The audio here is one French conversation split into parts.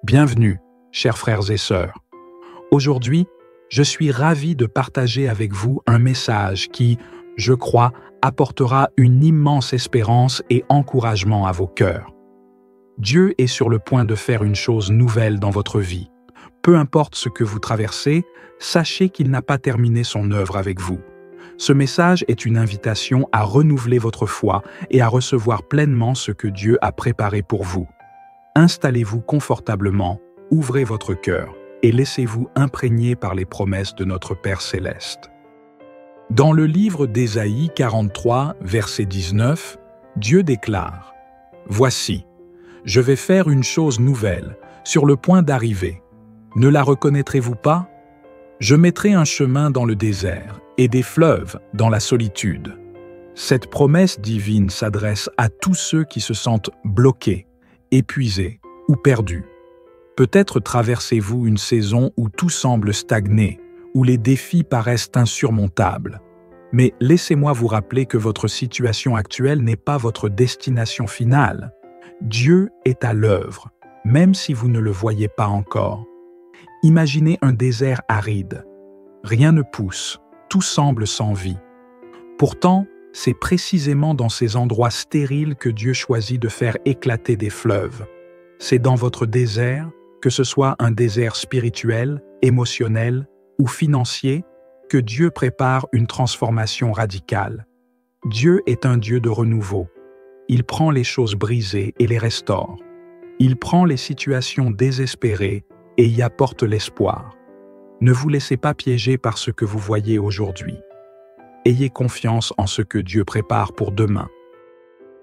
Bienvenue, chers frères et sœurs. Aujourd'hui, je suis ravi de partager avec vous un message qui, je crois, apportera une immense espérance et encouragement à vos cœurs. Dieu est sur le point de faire une chose nouvelle dans votre vie. Peu importe ce que vous traversez, sachez qu'il n'a pas terminé son œuvre avec vous. Ce message est une invitation à renouveler votre foi et à recevoir pleinement ce que Dieu a préparé pour vous. Installez-vous confortablement, ouvrez votre cœur et laissez-vous imprégner par les promesses de notre Père céleste. Dans le livre d'Ésaïe 43, verset 19, Dieu déclare « Voici, je vais faire une chose nouvelle, sur le point d'arriver. Ne la reconnaîtrez-vous pas? Je mettrai un chemin dans le désert et des fleuves dans la solitude. » Cette promesse divine s'adresse à tous ceux qui se sentent bloqués, épuisés ou perdus. Peut-être traversez-vous une saison où tout semble stagner, où les défis paraissent insurmontables. Mais laissez-moi vous rappeler que votre situation actuelle n'est pas votre destination finale. Dieu est à l'œuvre, même si vous ne le voyez pas encore. Imaginez un désert aride. Rien ne pousse, tout semble sans vie. Pourtant, c'est précisément dans ces endroits stériles que Dieu choisit de faire éclater des fleuves. C'est dans votre désert, que ce soit un désert spirituel, émotionnel ou financier, que Dieu prépare une transformation radicale. Dieu est un Dieu de renouveau. Il prend les choses brisées et les restaure. Il prend les situations désespérées et y apporte l'espoir. Ne vous laissez pas piéger par ce que vous voyez aujourd'hui. Ayez confiance en ce que Dieu prépare pour demain.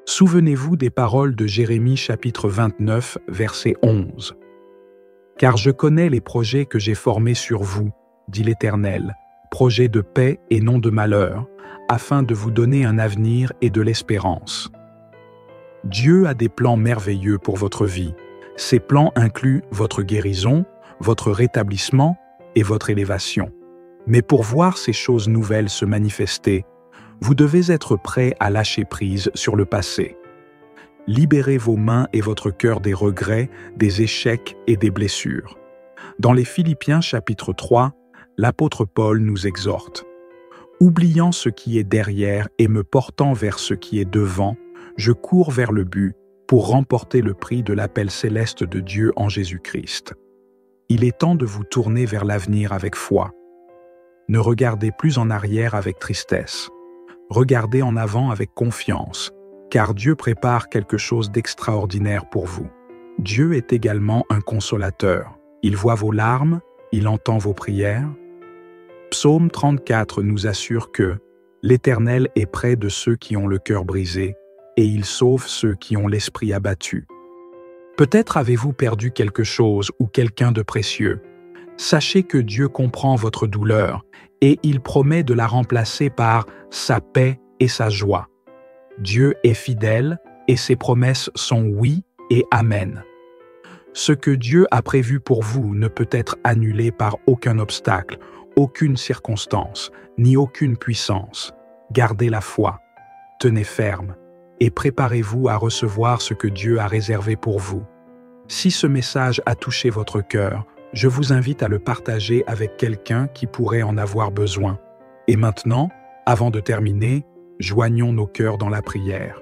Souvenez-vous des paroles de Jérémie chapitre 29, verset 11. « Car je connais les projets que j'ai formés sur vous, dit l'Éternel, projets de paix et non de malheur, afin de vous donner un avenir et de l'espérance. » Dieu a des plans merveilleux pour votre vie. Ces plans incluent votre guérison, votre rétablissement et votre élévation. Mais pour voir ces choses nouvelles se manifester, vous devez être prêt à lâcher prise sur le passé. Libérez vos mains et votre cœur des regrets, des échecs et des blessures. Dans les Philippiens chapitre 3, l'apôtre Paul nous exhorte. « Oubliant ce qui est derrière et me portant vers ce qui est devant, je cours vers le but pour remporter le prix de l'appel céleste de Dieu en Jésus-Christ. » Il est temps de vous tourner vers l'avenir avec foi. Ne regardez plus en arrière avec tristesse. Regardez en avant avec confiance, car Dieu prépare quelque chose d'extraordinaire pour vous. Dieu est également un consolateur. Il voit vos larmes, il entend vos prières. Psaume 34 nous assure que « L'Éternel est près de ceux qui ont le cœur brisé, et il sauve ceux qui ont l'esprit abattu. » Peut-être avez-vous perdu quelque chose ou quelqu'un de précieux. Sachez que Dieu comprend votre douleur et il promet de la remplacer par sa paix et sa joie. Dieu est fidèle et ses promesses sont oui et amen. Ce que Dieu a prévu pour vous ne peut être annulé par aucun obstacle, aucune circonstance, ni aucune puissance. Gardez la foi, tenez ferme et préparez-vous à recevoir ce que Dieu a réservé pour vous. Si ce message a touché votre cœur, je vous invite à le partager avec quelqu'un qui pourrait en avoir besoin. Et maintenant, avant de terminer, joignons nos cœurs dans la prière.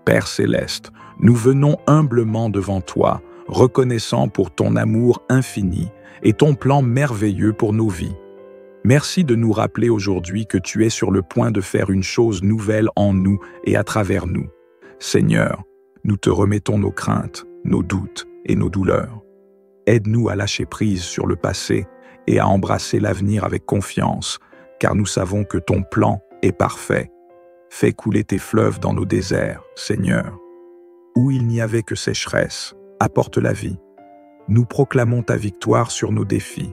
Père céleste, nous venons humblement devant toi, reconnaissant pour ton amour infini et ton plan merveilleux pour nos vies. Merci de nous rappeler aujourd'hui que tu es sur le point de faire une chose nouvelle en nous et à travers nous. Seigneur, nous te remettons nos craintes, nos doutes et nos douleurs. Aide-nous à lâcher prise sur le passé et à embrasser l'avenir avec confiance, car nous savons que ton plan est parfait. Fais couler tes fleuves dans nos déserts, Seigneur. Où il n'y avait que sécheresse, apporte la vie. Nous proclamons ta victoire sur nos défis.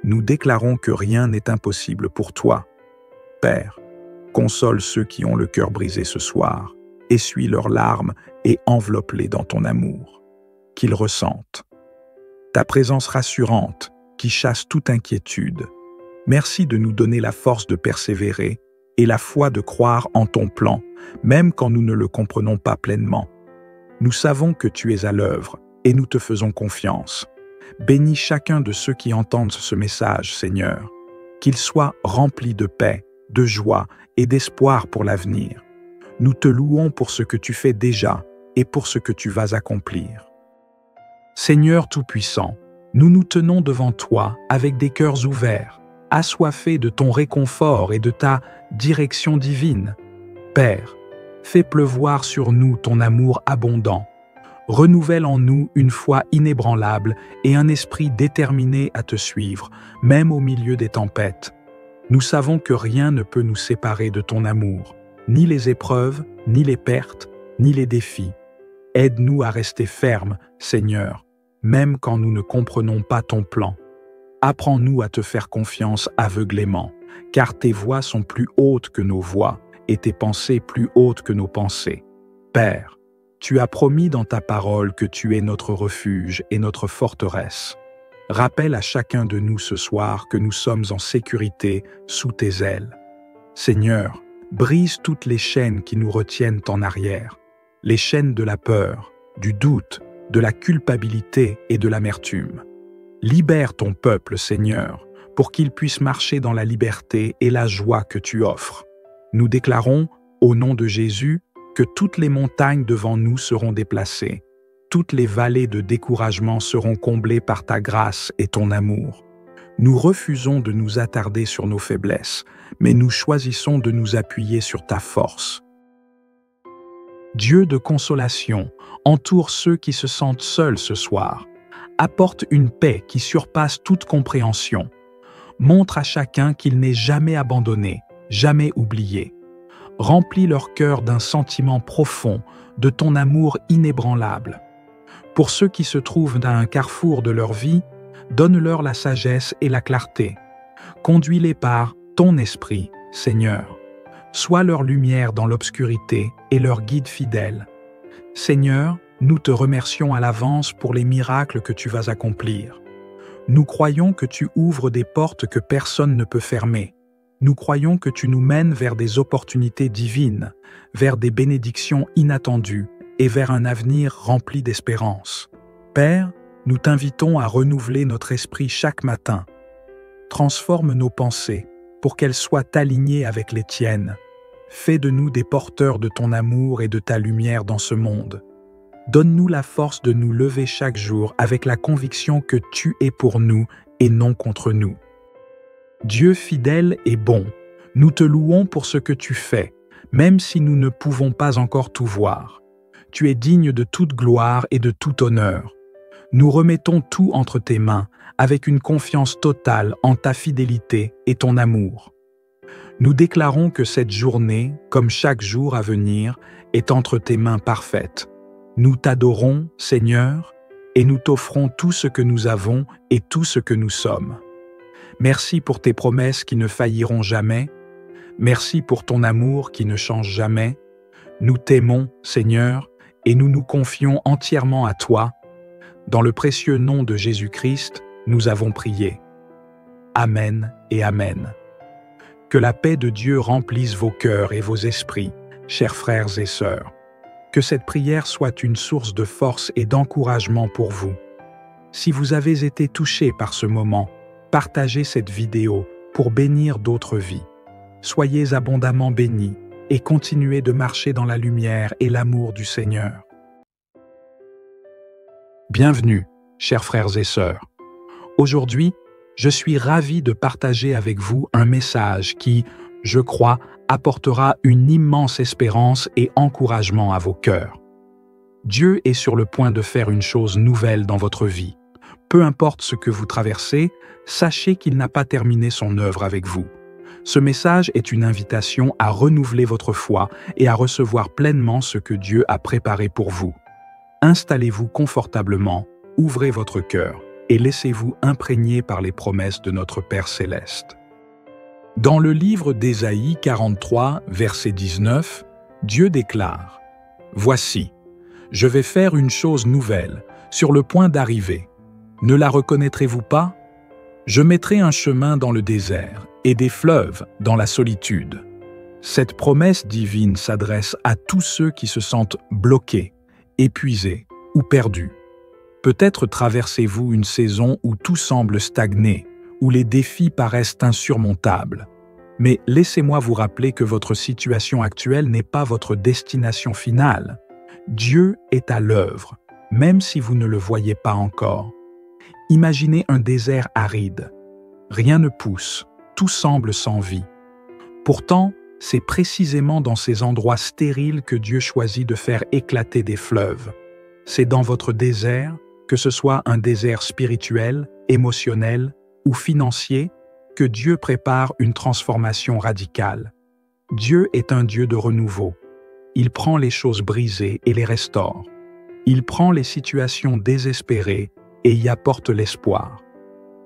Nous déclarons que rien n'est impossible pour toi. Père, console ceux qui ont le cœur brisé ce soir, essuie leurs larmes et enveloppe-les dans ton amour. Qu'ils ressentent ta présence rassurante qui chasse toute inquiétude. Merci de nous donner la force de persévérer et la foi de croire en ton plan, même quand nous ne le comprenons pas pleinement. Nous savons que tu es à l'œuvre et nous te faisons confiance. Bénis chacun de ceux qui entendent ce message, Seigneur, qu'ils soient remplis de paix, de joie et d'espoir pour l'avenir. Nous te louons pour ce que tu fais déjà et pour ce que tu vas accomplir. Seigneur Tout-Puissant, nous nous tenons devant toi avec des cœurs ouverts, assoiffés de ton réconfort et de ta direction divine. Père, fais pleuvoir sur nous ton amour abondant. Renouvelle en nous une foi inébranlable et un esprit déterminé à te suivre, même au milieu des tempêtes. Nous savons que rien ne peut nous séparer de ton amour, ni les épreuves, ni les pertes, ni les défis. Aide-nous à rester fermes, Seigneur, même quand nous ne comprenons pas ton plan. Apprends-nous à te faire confiance aveuglément, car tes voies sont plus hautes que nos voies et tes pensées plus hautes que nos pensées. Père, tu as promis dans ta parole que tu es notre refuge et notre forteresse. Rappelle à chacun de nous ce soir que nous sommes en sécurité sous tes ailes. Seigneur, brise toutes les chaînes qui nous retiennent en arrière, les chaînes de la peur, du doute, de la culpabilité et de l'amertume. Libère ton peuple, Seigneur, pour qu'il puisse marcher dans la liberté et la joie que tu offres. Nous déclarons, au nom de Jésus, que toutes les montagnes devant nous seront déplacées, toutes les vallées de découragement seront comblées par ta grâce et ton amour. Nous refusons de nous attarder sur nos faiblesses, mais nous choisissons de nous appuyer sur ta force. Dieu de consolation, entoure ceux qui se sentent seuls ce soir. Apporte une paix qui surpasse toute compréhension. Montre à chacun qu'il n'est jamais abandonné, jamais oublié. Remplis leur cœur d'un sentiment profond, de ton amour inébranlable. Pour ceux qui se trouvent à un carrefour de leur vie, donne-leur la sagesse et la clarté. Conduis-les par ton esprit, Seigneur. Sois leur lumière dans l'obscurité et leur guide fidèle. Seigneur, nous te remercions à l'avance pour les miracles que tu vas accomplir. Nous croyons que tu ouvres des portes que personne ne peut fermer. Nous croyons que tu nous mènes vers des opportunités divines, vers des bénédictions inattendues et vers un avenir rempli d'espérance. Père, nous t'invitons à renouveler notre esprit chaque matin. Transforme nos pensées pour qu'elles soient alignées avec les tiennes. Fais de nous des porteurs de ton amour et de ta lumière dans ce monde. Donne-nous la force de nous lever chaque jour avec la conviction que tu es pour nous et non contre nous. Dieu fidèle et bon, nous te louons pour ce que tu fais, même si nous ne pouvons pas encore tout voir. Tu es digne de toute gloire et de tout honneur. Nous remettons tout entre tes mains, avec une confiance totale en ta fidélité et ton amour. Nous déclarons que cette journée, comme chaque jour à venir, est entre tes mains parfaites. Nous t'adorons, Seigneur, et nous t'offrons tout ce que nous avons et tout ce que nous sommes. Merci pour tes promesses qui ne failliront jamais. Merci pour ton amour qui ne change jamais. Nous t'aimons, Seigneur, et nous nous confions entièrement à toi. Dans le précieux nom de Jésus-Christ, nous avons prié. Amen et Amen. Que la paix de Dieu remplisse vos cœurs et vos esprits, chers frères et sœurs. Que cette prière soit une source de force et d'encouragement pour vous. Si vous avez été touché par ce moment, partagez cette vidéo pour bénir d'autres vies. Soyez abondamment bénis et continuez de marcher dans la lumière et l'amour du Seigneur. Bienvenue, chers frères et sœurs. Aujourd'hui, je suis ravi de partager avec vous un message qui, je crois, apportera une immense espérance et encouragement à vos cœurs. Dieu est sur le point de faire une chose nouvelle dans votre vie. Peu importe ce que vous traversez, sachez qu'il n'a pas terminé son œuvre avec vous. Ce message est une invitation à renouveler votre foi et à recevoir pleinement ce que Dieu a préparé pour vous. Installez-vous confortablement, ouvrez votre cœur et laissez-vous imprégner par les promesses de notre Père Céleste. Dans le livre d'Ésaïe 43, verset 19, Dieu déclare « Voici, je vais faire une chose nouvelle, sur le point d'arriver. Ne la reconnaîtrez-vous pas? Je mettrai un chemin dans le désert et des fleuves dans la solitude. » Cette promesse divine s'adresse à tous ceux qui se sentent bloqués, épuisés ou perdus. Peut-être traversez-vous une saison où tout semble stagner, où les défis paraissent insurmontables. Mais laissez-moi vous rappeler que votre situation actuelle n'est pas votre destination finale. Dieu est à l'œuvre, même si vous ne le voyez pas encore. Imaginez un désert aride. Rien ne pousse, tout semble sans vie. Pourtant, c'est précisément dans ces endroits stériles que Dieu choisit de faire éclater des fleuves. C'est dans votre désert, que ce soit un désert spirituel, émotionnel ou financier, que Dieu prépare une transformation radicale. Dieu est un Dieu de renouveau. Il prend les choses brisées et les restaure. Il prend les situations désespérées et y apporte l'espoir.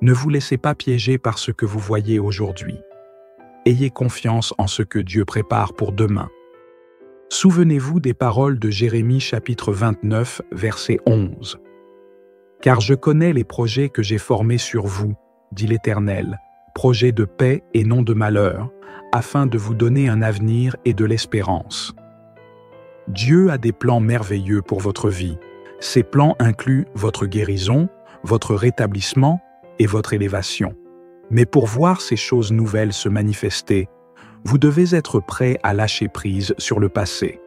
Ne vous laissez pas piéger par ce que vous voyez aujourd'hui. Ayez confiance en ce que Dieu prépare pour demain. Souvenez-vous des paroles de Jérémie chapitre 29, verset 11. « Car je connais les projets que j'ai formés sur vous, dit l'Éternel, projets de paix et non de malheur, afin de vous donner un avenir et de l'espérance. » Dieu a des plans merveilleux pour votre vie. Ces plans incluent votre guérison, votre rétablissement et votre élévation. Mais pour voir ces choses nouvelles se manifester, vous devez être prêt à lâcher prise sur le passé.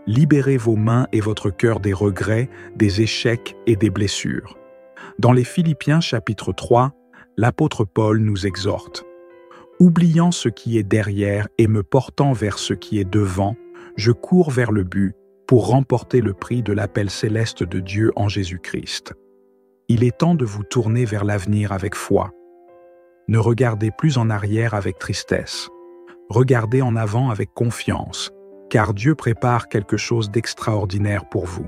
Libérez vos mains et votre cœur des regrets, des échecs et des blessures. Dans les Philippiens chapitre 3, l'apôtre Paul nous exhorte. « Oubliant ce qui est derrière et me portant vers ce qui est devant, je cours vers le but pour remporter le prix de l'appel céleste de Dieu en Jésus-Christ. » Il est temps de vous tourner vers l'avenir avec foi. Ne regardez plus en arrière avec tristesse. Regardez en avant avec confiance, car Dieu prépare quelque chose d'extraordinaire pour vous.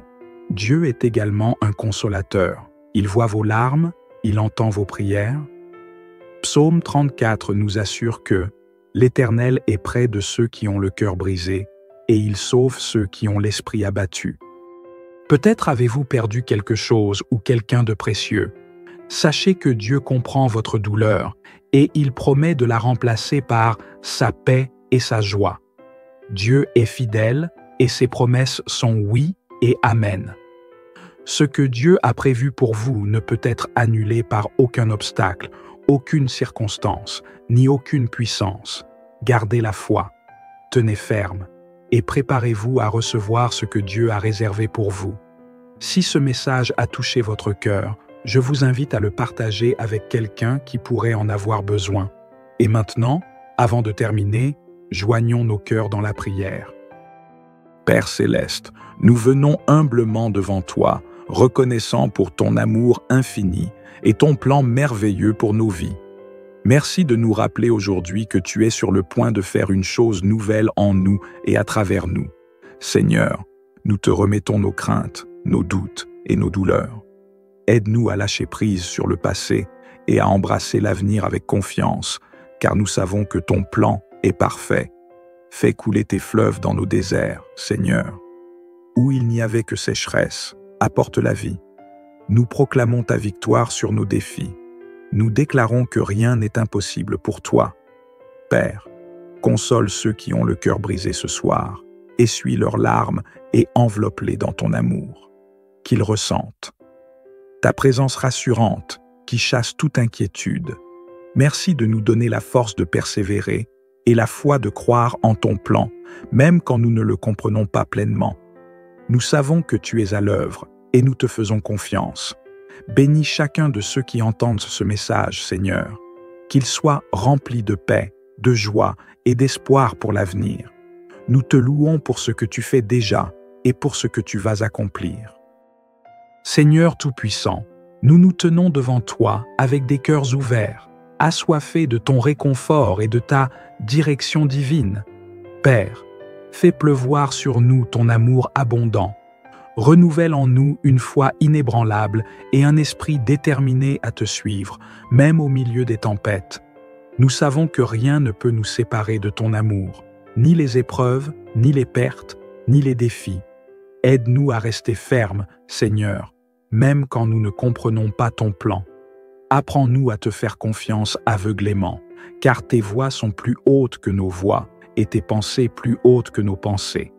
Dieu est également un consolateur. Il voit vos larmes, il entend vos prières. Psaume 34 nous assure que « L'Éternel est près de ceux qui ont le cœur brisé, et il sauve ceux qui ont l'esprit abattu. » Peut-être avez-vous perdu quelque chose ou quelqu'un de précieux. Sachez que Dieu comprend votre douleur et il promet de la remplacer par sa paix et sa joie. Dieu est fidèle et ses promesses sont oui et amen. Ce que Dieu a prévu pour vous ne peut être annulé par aucun obstacle, aucune circonstance, ni aucune puissance. Gardez la foi, tenez ferme et préparez-vous à recevoir ce que Dieu a réservé pour vous. Si ce message a touché votre cœur, je vous invite à le partager avec quelqu'un qui pourrait en avoir besoin. Et maintenant, avant de terminer, joignons nos cœurs dans la prière. Père céleste, nous venons humblement devant toi, reconnaissant pour ton amour infini et ton plan merveilleux pour nos vies. Merci de nous rappeler aujourd'hui que tu es sur le point de faire une chose nouvelle en nous et à travers nous. Seigneur, nous te remettons nos craintes, nos doutes et nos douleurs. Aide-nous à lâcher prise sur le passé et à embrasser l'avenir avec confiance, car nous savons que ton plan est parfait. Fais couler tes fleuves dans nos déserts, Seigneur. Où il n'y avait que sécheresse, apporte la vie. Nous proclamons ta victoire sur nos défis. Nous déclarons que rien n'est impossible pour toi. Père, console ceux qui ont le cœur brisé ce soir, essuie leurs larmes et enveloppe-les dans ton amour. Qu'ils ressentent ta présence rassurante qui chasse toute inquiétude. Merci de nous donner la force de persévérer et la foi de croire en ton plan, même quand nous ne le comprenons pas pleinement. Nous savons que tu es à l'œuvre et nous te faisons confiance. Bénis chacun de ceux qui entendent ce message, Seigneur, qu'ils soient remplis de paix, de joie et d'espoir pour l'avenir. Nous te louons pour ce que tu fais déjà et pour ce que tu vas accomplir. Seigneur Tout-Puissant, nous nous tenons devant toi avec des cœurs ouverts, assoiffés de ton réconfort et de ta direction divine. Père, fais pleuvoir sur nous ton amour abondant. Renouvelle en nous une foi inébranlable et un esprit déterminé à te suivre, même au milieu des tempêtes. Nous savons que rien ne peut nous séparer de ton amour, ni les épreuves, ni les pertes, ni les défis. Aide-nous à rester fermes, Seigneur, même quand nous ne comprenons pas ton plan. Apprends-nous à te faire confiance aveuglément, car tes voies sont plus hautes que nos voies et tes pensées plus hautes que nos pensées.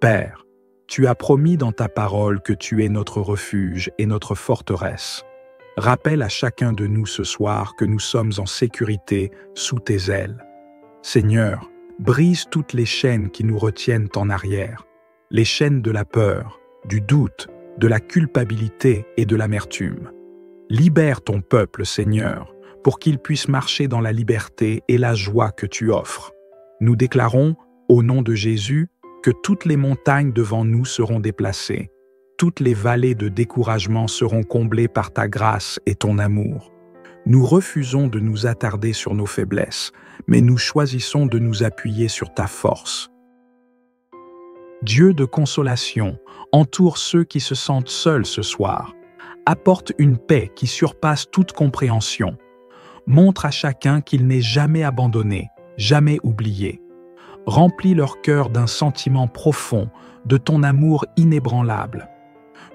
Père, Tu as promis dans ta parole que tu es notre refuge et notre forteresse. Rappelle à chacun de nous ce soir que nous sommes en sécurité sous tes ailes. Seigneur, brise toutes les chaînes qui nous retiennent en arrière, les chaînes de la peur, du doute, de la culpabilité et de l'amertume. Libère ton peuple, Seigneur, pour qu'il puisse marcher dans la liberté et la joie que tu offres. Nous déclarons, au nom de Jésus, que toutes les montagnes devant nous seront déplacées, toutes les vallées de découragement seront comblées par ta grâce et ton amour. Nous refusons de nous attarder sur nos faiblesses, mais nous choisissons de nous appuyer sur ta force. Dieu de consolation, entoure ceux qui se sentent seuls ce soir. Apporte une paix qui surpasse toute compréhension. Montre à chacun qu'il n'est jamais abandonné, jamais oublié. Remplis leur cœur d'un sentiment profond, de ton amour inébranlable.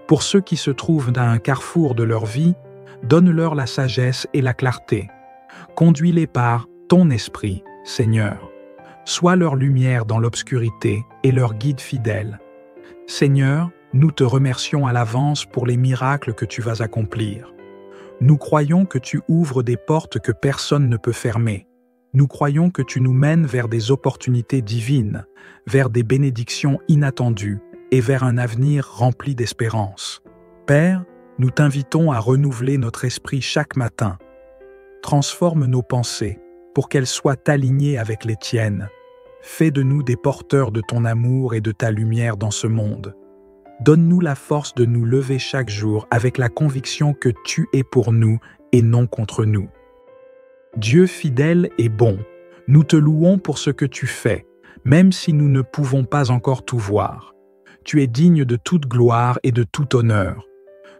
Pour ceux qui se trouvent à un carrefour de leur vie, donne-leur la sagesse et la clarté. Conduis-les par ton esprit, Seigneur. Sois leur lumière dans l'obscurité et leur guide fidèle. Seigneur, nous te remercions à l'avance pour les miracles que tu vas accomplir. Nous croyons que tu ouvres des portes que personne ne peut fermer. Nous croyons que tu nous mènes vers des opportunités divines, vers des bénédictions inattendues et vers un avenir rempli d'espérance. Père, nous t'invitons à renouveler notre esprit chaque matin. Transforme nos pensées pour qu'elles soient alignées avec les tiennes. Fais de nous des porteurs de ton amour et de ta lumière dans ce monde. Donne-nous la force de nous lever chaque jour avec la conviction que tu es pour nous et non contre nous. Dieu fidèle et bon, nous te louons pour ce que tu fais, même si nous ne pouvons pas encore tout voir. Tu es digne de toute gloire et de tout honneur.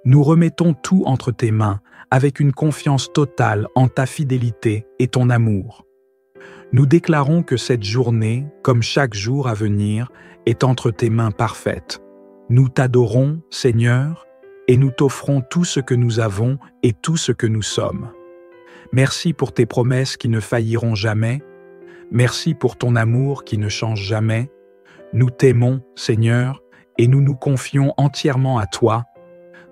Nous remettons tout entre tes mains, avec une confiance totale en ta fidélité et ton amour. Nous déclarons que cette journée, comme chaque jour à venir, est entre tes mains parfaites. Nous t'adorons, Seigneur, et nous t'offrons tout ce que nous avons et tout ce que nous sommes. Merci pour tes promesses qui ne failliront jamais. Merci pour ton amour qui ne change jamais. Nous t'aimons, Seigneur, et nous nous confions entièrement à toi.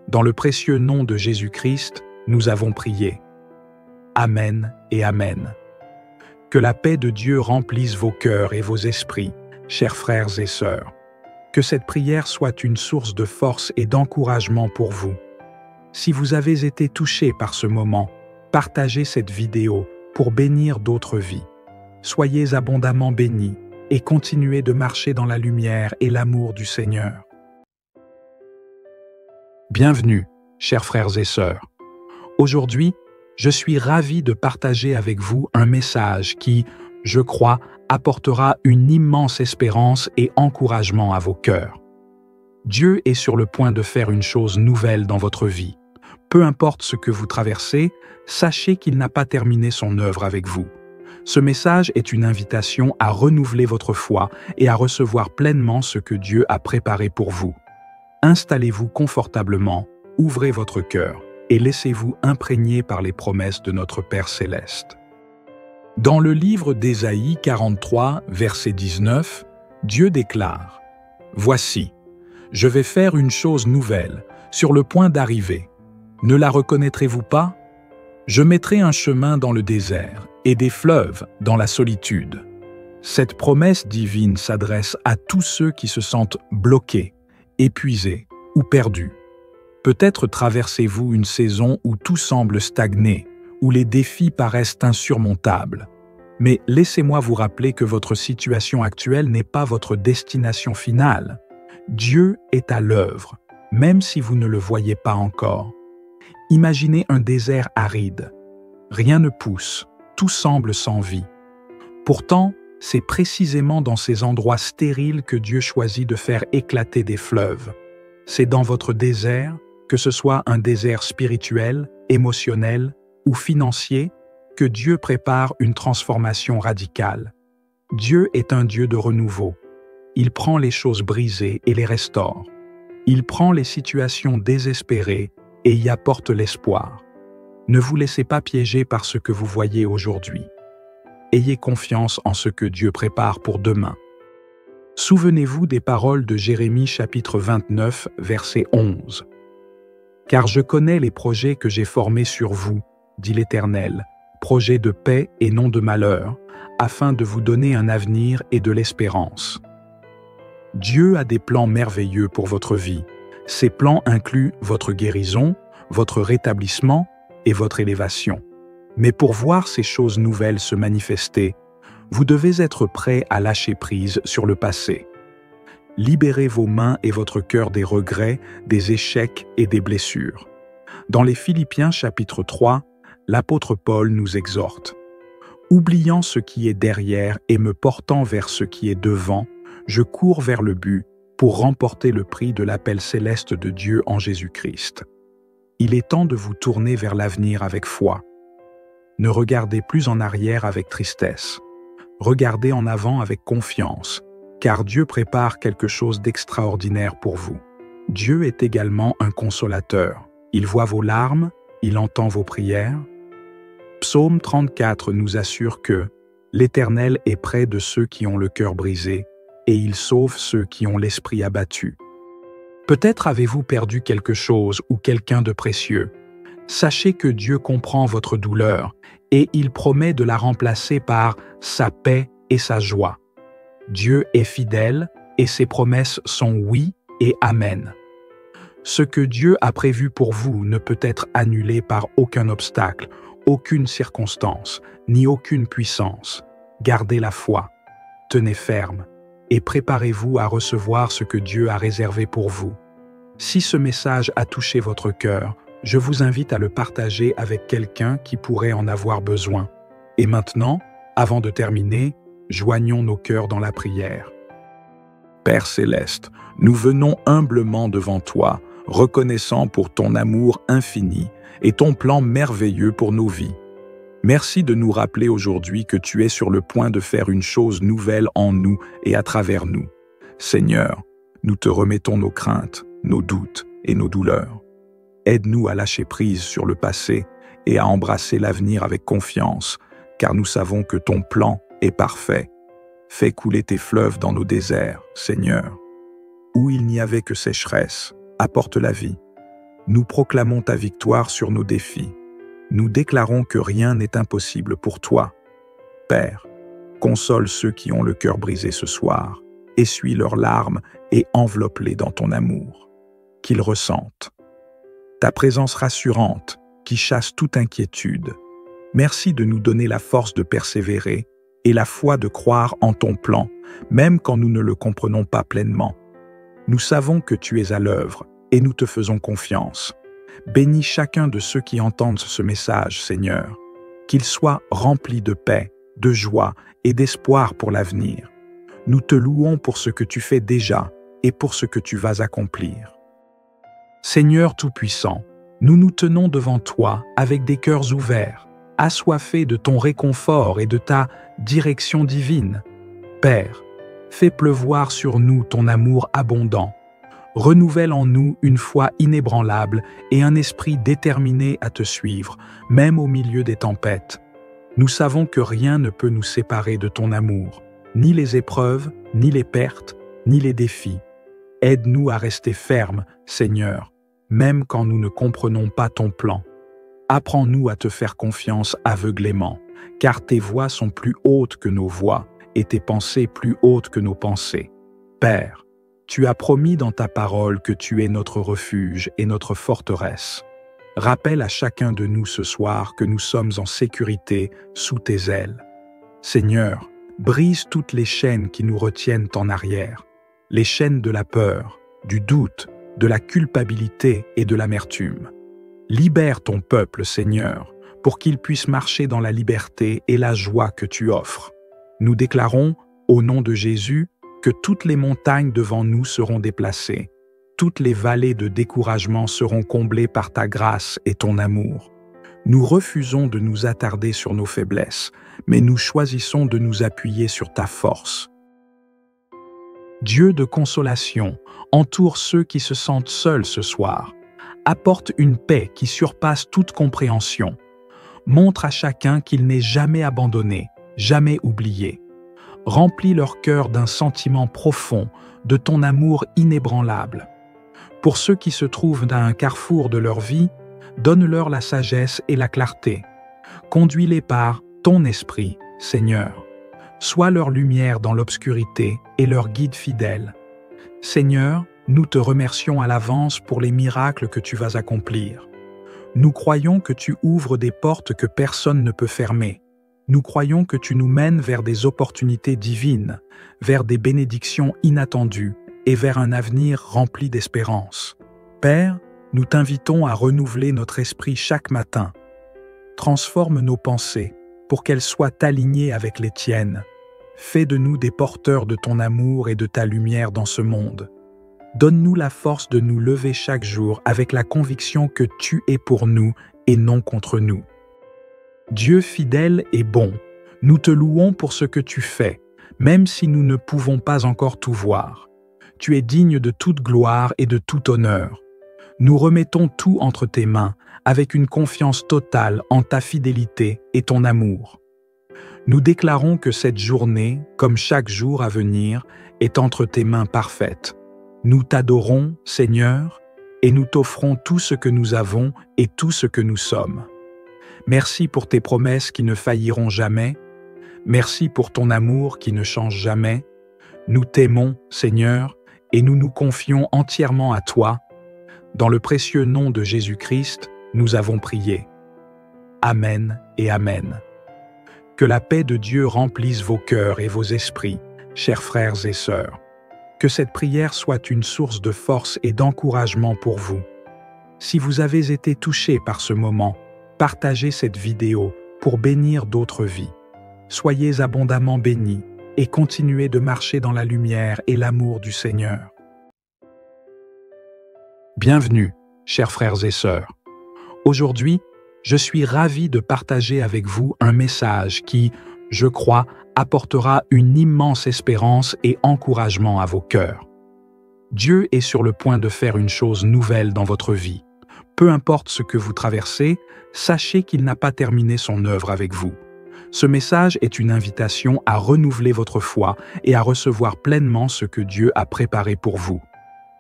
Dans le précieux nom de Jésus-Christ, nous avons prié. Amen et Amen. Que la paix de Dieu remplisse vos cœurs et vos esprits, chers frères et sœurs. Que cette prière soit une source de force et d'encouragement pour vous. Si vous avez été touché par ce moment, partagez cette vidéo pour bénir d'autres vies. Soyez abondamment bénis et continuez de marcher dans la lumière et l'amour du Seigneur. Bienvenue, chers frères et sœurs. Aujourd'hui, je suis ravi de partager avec vous un message qui, je crois, apportera une immense espérance et encouragement à vos cœurs. Dieu est sur le point de faire une chose nouvelle dans votre vie. Peu importe ce que vous traversez, sachez qu'il n'a pas terminé son œuvre avec vous. Ce message est une invitation à renouveler votre foi et à recevoir pleinement ce que Dieu a préparé pour vous. Installez-vous confortablement, ouvrez votre cœur et laissez-vous imprégner par les promesses de notre Père Céleste. Dans le livre d'Ésaïe 43, verset 19, Dieu déclare « Voici, je vais faire une chose nouvelle, sur le point d'arriver. Ne la reconnaîtrez-vous pas ? Je mettrai un chemin dans le désert et des fleuves dans la solitude. » Cette promesse divine s'adresse à tous ceux qui se sentent bloqués, épuisés ou perdus. Peut-être traversez-vous une saison où tout semble stagner, où les défis paraissent insurmontables. Mais laissez-moi vous rappeler que votre situation actuelle n'est pas votre destination finale. Dieu est à l'œuvre, même si vous ne le voyez pas encore. Imaginez un désert aride. Rien ne pousse, tout semble sans vie. Pourtant, c'est précisément dans ces endroits stériles que Dieu choisit de faire éclater des fleuves. C'est dans votre désert, que ce soit un désert spirituel, émotionnel ou financier, que Dieu prépare une transformation radicale. Dieu est un Dieu de renouveau. Il prend les choses brisées et les restaure. Il prend les situations désespérées et y apporte l'espoir. Ne vous laissez pas piéger par ce que vous voyez aujourd'hui. Ayez confiance en ce que Dieu prépare pour demain. Souvenez-vous des paroles de Jérémie chapitre 29, verset 11. « Car je connais les projets que j'ai formés sur vous, dit l'Éternel, projets de paix et non de malheur, afin de vous donner un avenir et de l'espérance. » Dieu a des plans merveilleux pour votre vie. Ces plans incluent votre guérison, votre rétablissement et votre élévation. Mais pour voir ces choses nouvelles se manifester, vous devez être prêt à lâcher prise sur le passé. Libérez vos mains et votre cœur des regrets, des échecs et des blessures. Dans les Philippiens chapitre 3, l'apôtre Paul nous exhorte. « Oubliant ce qui est derrière et me portant vers ce qui est devant, je cours vers le but pour remporter le prix de l'appel céleste de Dieu en Jésus-Christ. » Il est temps de vous tourner vers l'avenir avec foi. Ne regardez plus en arrière avec tristesse. Regardez en avant avec confiance, car Dieu prépare quelque chose d'extraordinaire pour vous. Dieu est également un consolateur. Il voit vos larmes, il entend vos prières. Psaume 34 nous assure que « L'Éternel est près de ceux qui ont le cœur brisé, et il sauve ceux qui ont l'esprit abattu. » Peut-être avez-vous perdu quelque chose ou quelqu'un de précieux. Sachez que Dieu comprend votre douleur et il promet de la remplacer par sa paix et sa joie. Dieu est fidèle et ses promesses sont oui et amen. Ce que Dieu a prévu pour vous ne peut être annulé par aucun obstacle, aucune circonstance, ni aucune puissance. Gardez la foi, tenez ferme et préparez-vous à recevoir ce que Dieu a réservé pour vous. Si ce message a touché votre cœur, je vous invite à le partager avec quelqu'un qui pourrait en avoir besoin. Et maintenant, avant de terminer, joignons nos cœurs dans la prière. Père céleste, nous venons humblement devant toi, reconnaissant pour ton amour infini et ton plan merveilleux pour nos vies. Merci de nous rappeler aujourd'hui que tu es sur le point de faire une chose nouvelle en nous et à travers nous. Seigneur, nous te remettons nos craintes, nos doutes et nos douleurs. Aide-nous à lâcher prise sur le passé et à embrasser l'avenir avec confiance, car nous savons que ton plan est parfait. Fais couler tes fleuves dans nos déserts, Seigneur. Où il n'y avait que sécheresse, apporte la vie. Nous proclamons ta victoire sur nos défis. Nous déclarons que rien n'est impossible pour toi. Père, console ceux qui ont le cœur brisé ce soir, essuie leurs larmes et enveloppe-les dans ton amour. Qu'ils ressentent ta présence rassurante qui chasse toute inquiétude. Merci de nous donner la force de persévérer et la foi de croire en ton plan, même quand nous ne le comprenons pas pleinement. Nous savons que tu es à l'œuvre et nous te faisons confiance. Bénis chacun de ceux qui entendent ce message, Seigneur, qu'ils soient remplis de paix, de joie et d'espoir pour l'avenir. Nous te louons pour ce que tu fais déjà et pour ce que tu vas accomplir. Seigneur Tout-Puissant, nous nous tenons devant toi avec des cœurs ouverts, assoiffés de ton réconfort et de ta direction divine. Père, fais pleuvoir sur nous ton amour abondant. Renouvelle en nous une foi inébranlable et un esprit déterminé à te suivre, même au milieu des tempêtes. Nous savons que rien ne peut nous séparer de ton amour, ni les épreuves, ni les pertes, ni les défis. Aide-nous à rester fermes, Seigneur, même quand nous ne comprenons pas ton plan. Apprends-nous à te faire confiance aveuglément, car tes voies sont plus hautes que nos voies et tes pensées plus hautes que nos pensées. Père, tu as promis dans ta parole que tu es notre refuge et notre forteresse. Rappelle à chacun de nous ce soir que nous sommes en sécurité sous tes ailes. Seigneur, brise toutes les chaînes qui nous retiennent en arrière, les chaînes de la peur, du doute, de la culpabilité et de l'amertume. Libère ton peuple, Seigneur, pour qu'il puisse marcher dans la liberté et la joie que tu offres. Nous déclarons, au nom de Jésus, que toutes les montagnes devant nous seront déplacées, toutes les vallées de découragement seront comblées par ta grâce et ton amour. Nous refusons de nous attarder sur nos faiblesses, mais nous choisissons de nous appuyer sur ta force. Dieu de consolation, entoure ceux qui se sentent seuls ce soir. Apporte une paix qui surpasse toute compréhension. Montre à chacun qu'il n'est jamais abandonné, jamais oublié. Remplis leur cœur d'un sentiment profond de ton amour inébranlable. Pour ceux qui se trouvent à un carrefour de leur vie, donne-leur la sagesse et la clarté. Conduis-les par ton esprit, Seigneur. Sois leur lumière dans l'obscurité et leur guide fidèle. Seigneur, nous te remercions à l'avance pour les miracles que tu vas accomplir. Nous croyons que tu ouvres des portes que personne ne peut fermer. Nous croyons que tu nous mènes vers des opportunités divines, vers des bénédictions inattendues et vers un avenir rempli d'espérance. Père, nous t'invitons à renouveler notre esprit chaque matin. Transforme nos pensées pour qu'elles soient alignées avec les tiennes. Fais de nous des porteurs de ton amour et de ta lumière dans ce monde. Donne-nous la force de nous lever chaque jour avec la conviction que tu es pour nous et non contre nous. Dieu fidèle et bon, nous te louons pour ce que tu fais, même si nous ne pouvons pas encore tout voir. Tu es digne de toute gloire et de tout honneur. Nous remettons tout entre tes mains, avec une confiance totale en ta fidélité et ton amour. Nous déclarons que cette journée, comme chaque jour à venir, est entre tes mains parfaites. Nous t'adorons, Seigneur, et nous t'offrons tout ce que nous avons et tout ce que nous sommes. Merci pour tes promesses qui ne failliront jamais. Merci pour ton amour qui ne change jamais. Nous t'aimons, Seigneur, et nous nous confions entièrement à toi. Dans le précieux nom de Jésus-Christ, nous avons prié. Amen et Amen. Que la paix de Dieu remplisse vos cœurs et vos esprits, chers frères et sœurs. Que cette prière soit une source de force et d'encouragement pour vous. Si vous avez été touché par ce moment, partagez cette vidéo pour bénir d'autres vies. Soyez abondamment bénis et continuez de marcher dans la lumière et l'amour du Seigneur. Bienvenue, chers frères et sœurs. Aujourd'hui, je suis ravi de partager avec vous un message qui, je crois, apportera une immense espérance et encouragement à vos cœurs. Dieu est sur le point de faire une chose nouvelle dans votre vie. Peu importe ce que vous traversez, sachez qu'il n'a pas terminé son œuvre avec vous. Ce message est une invitation à renouveler votre foi et à recevoir pleinement ce que Dieu a préparé pour vous.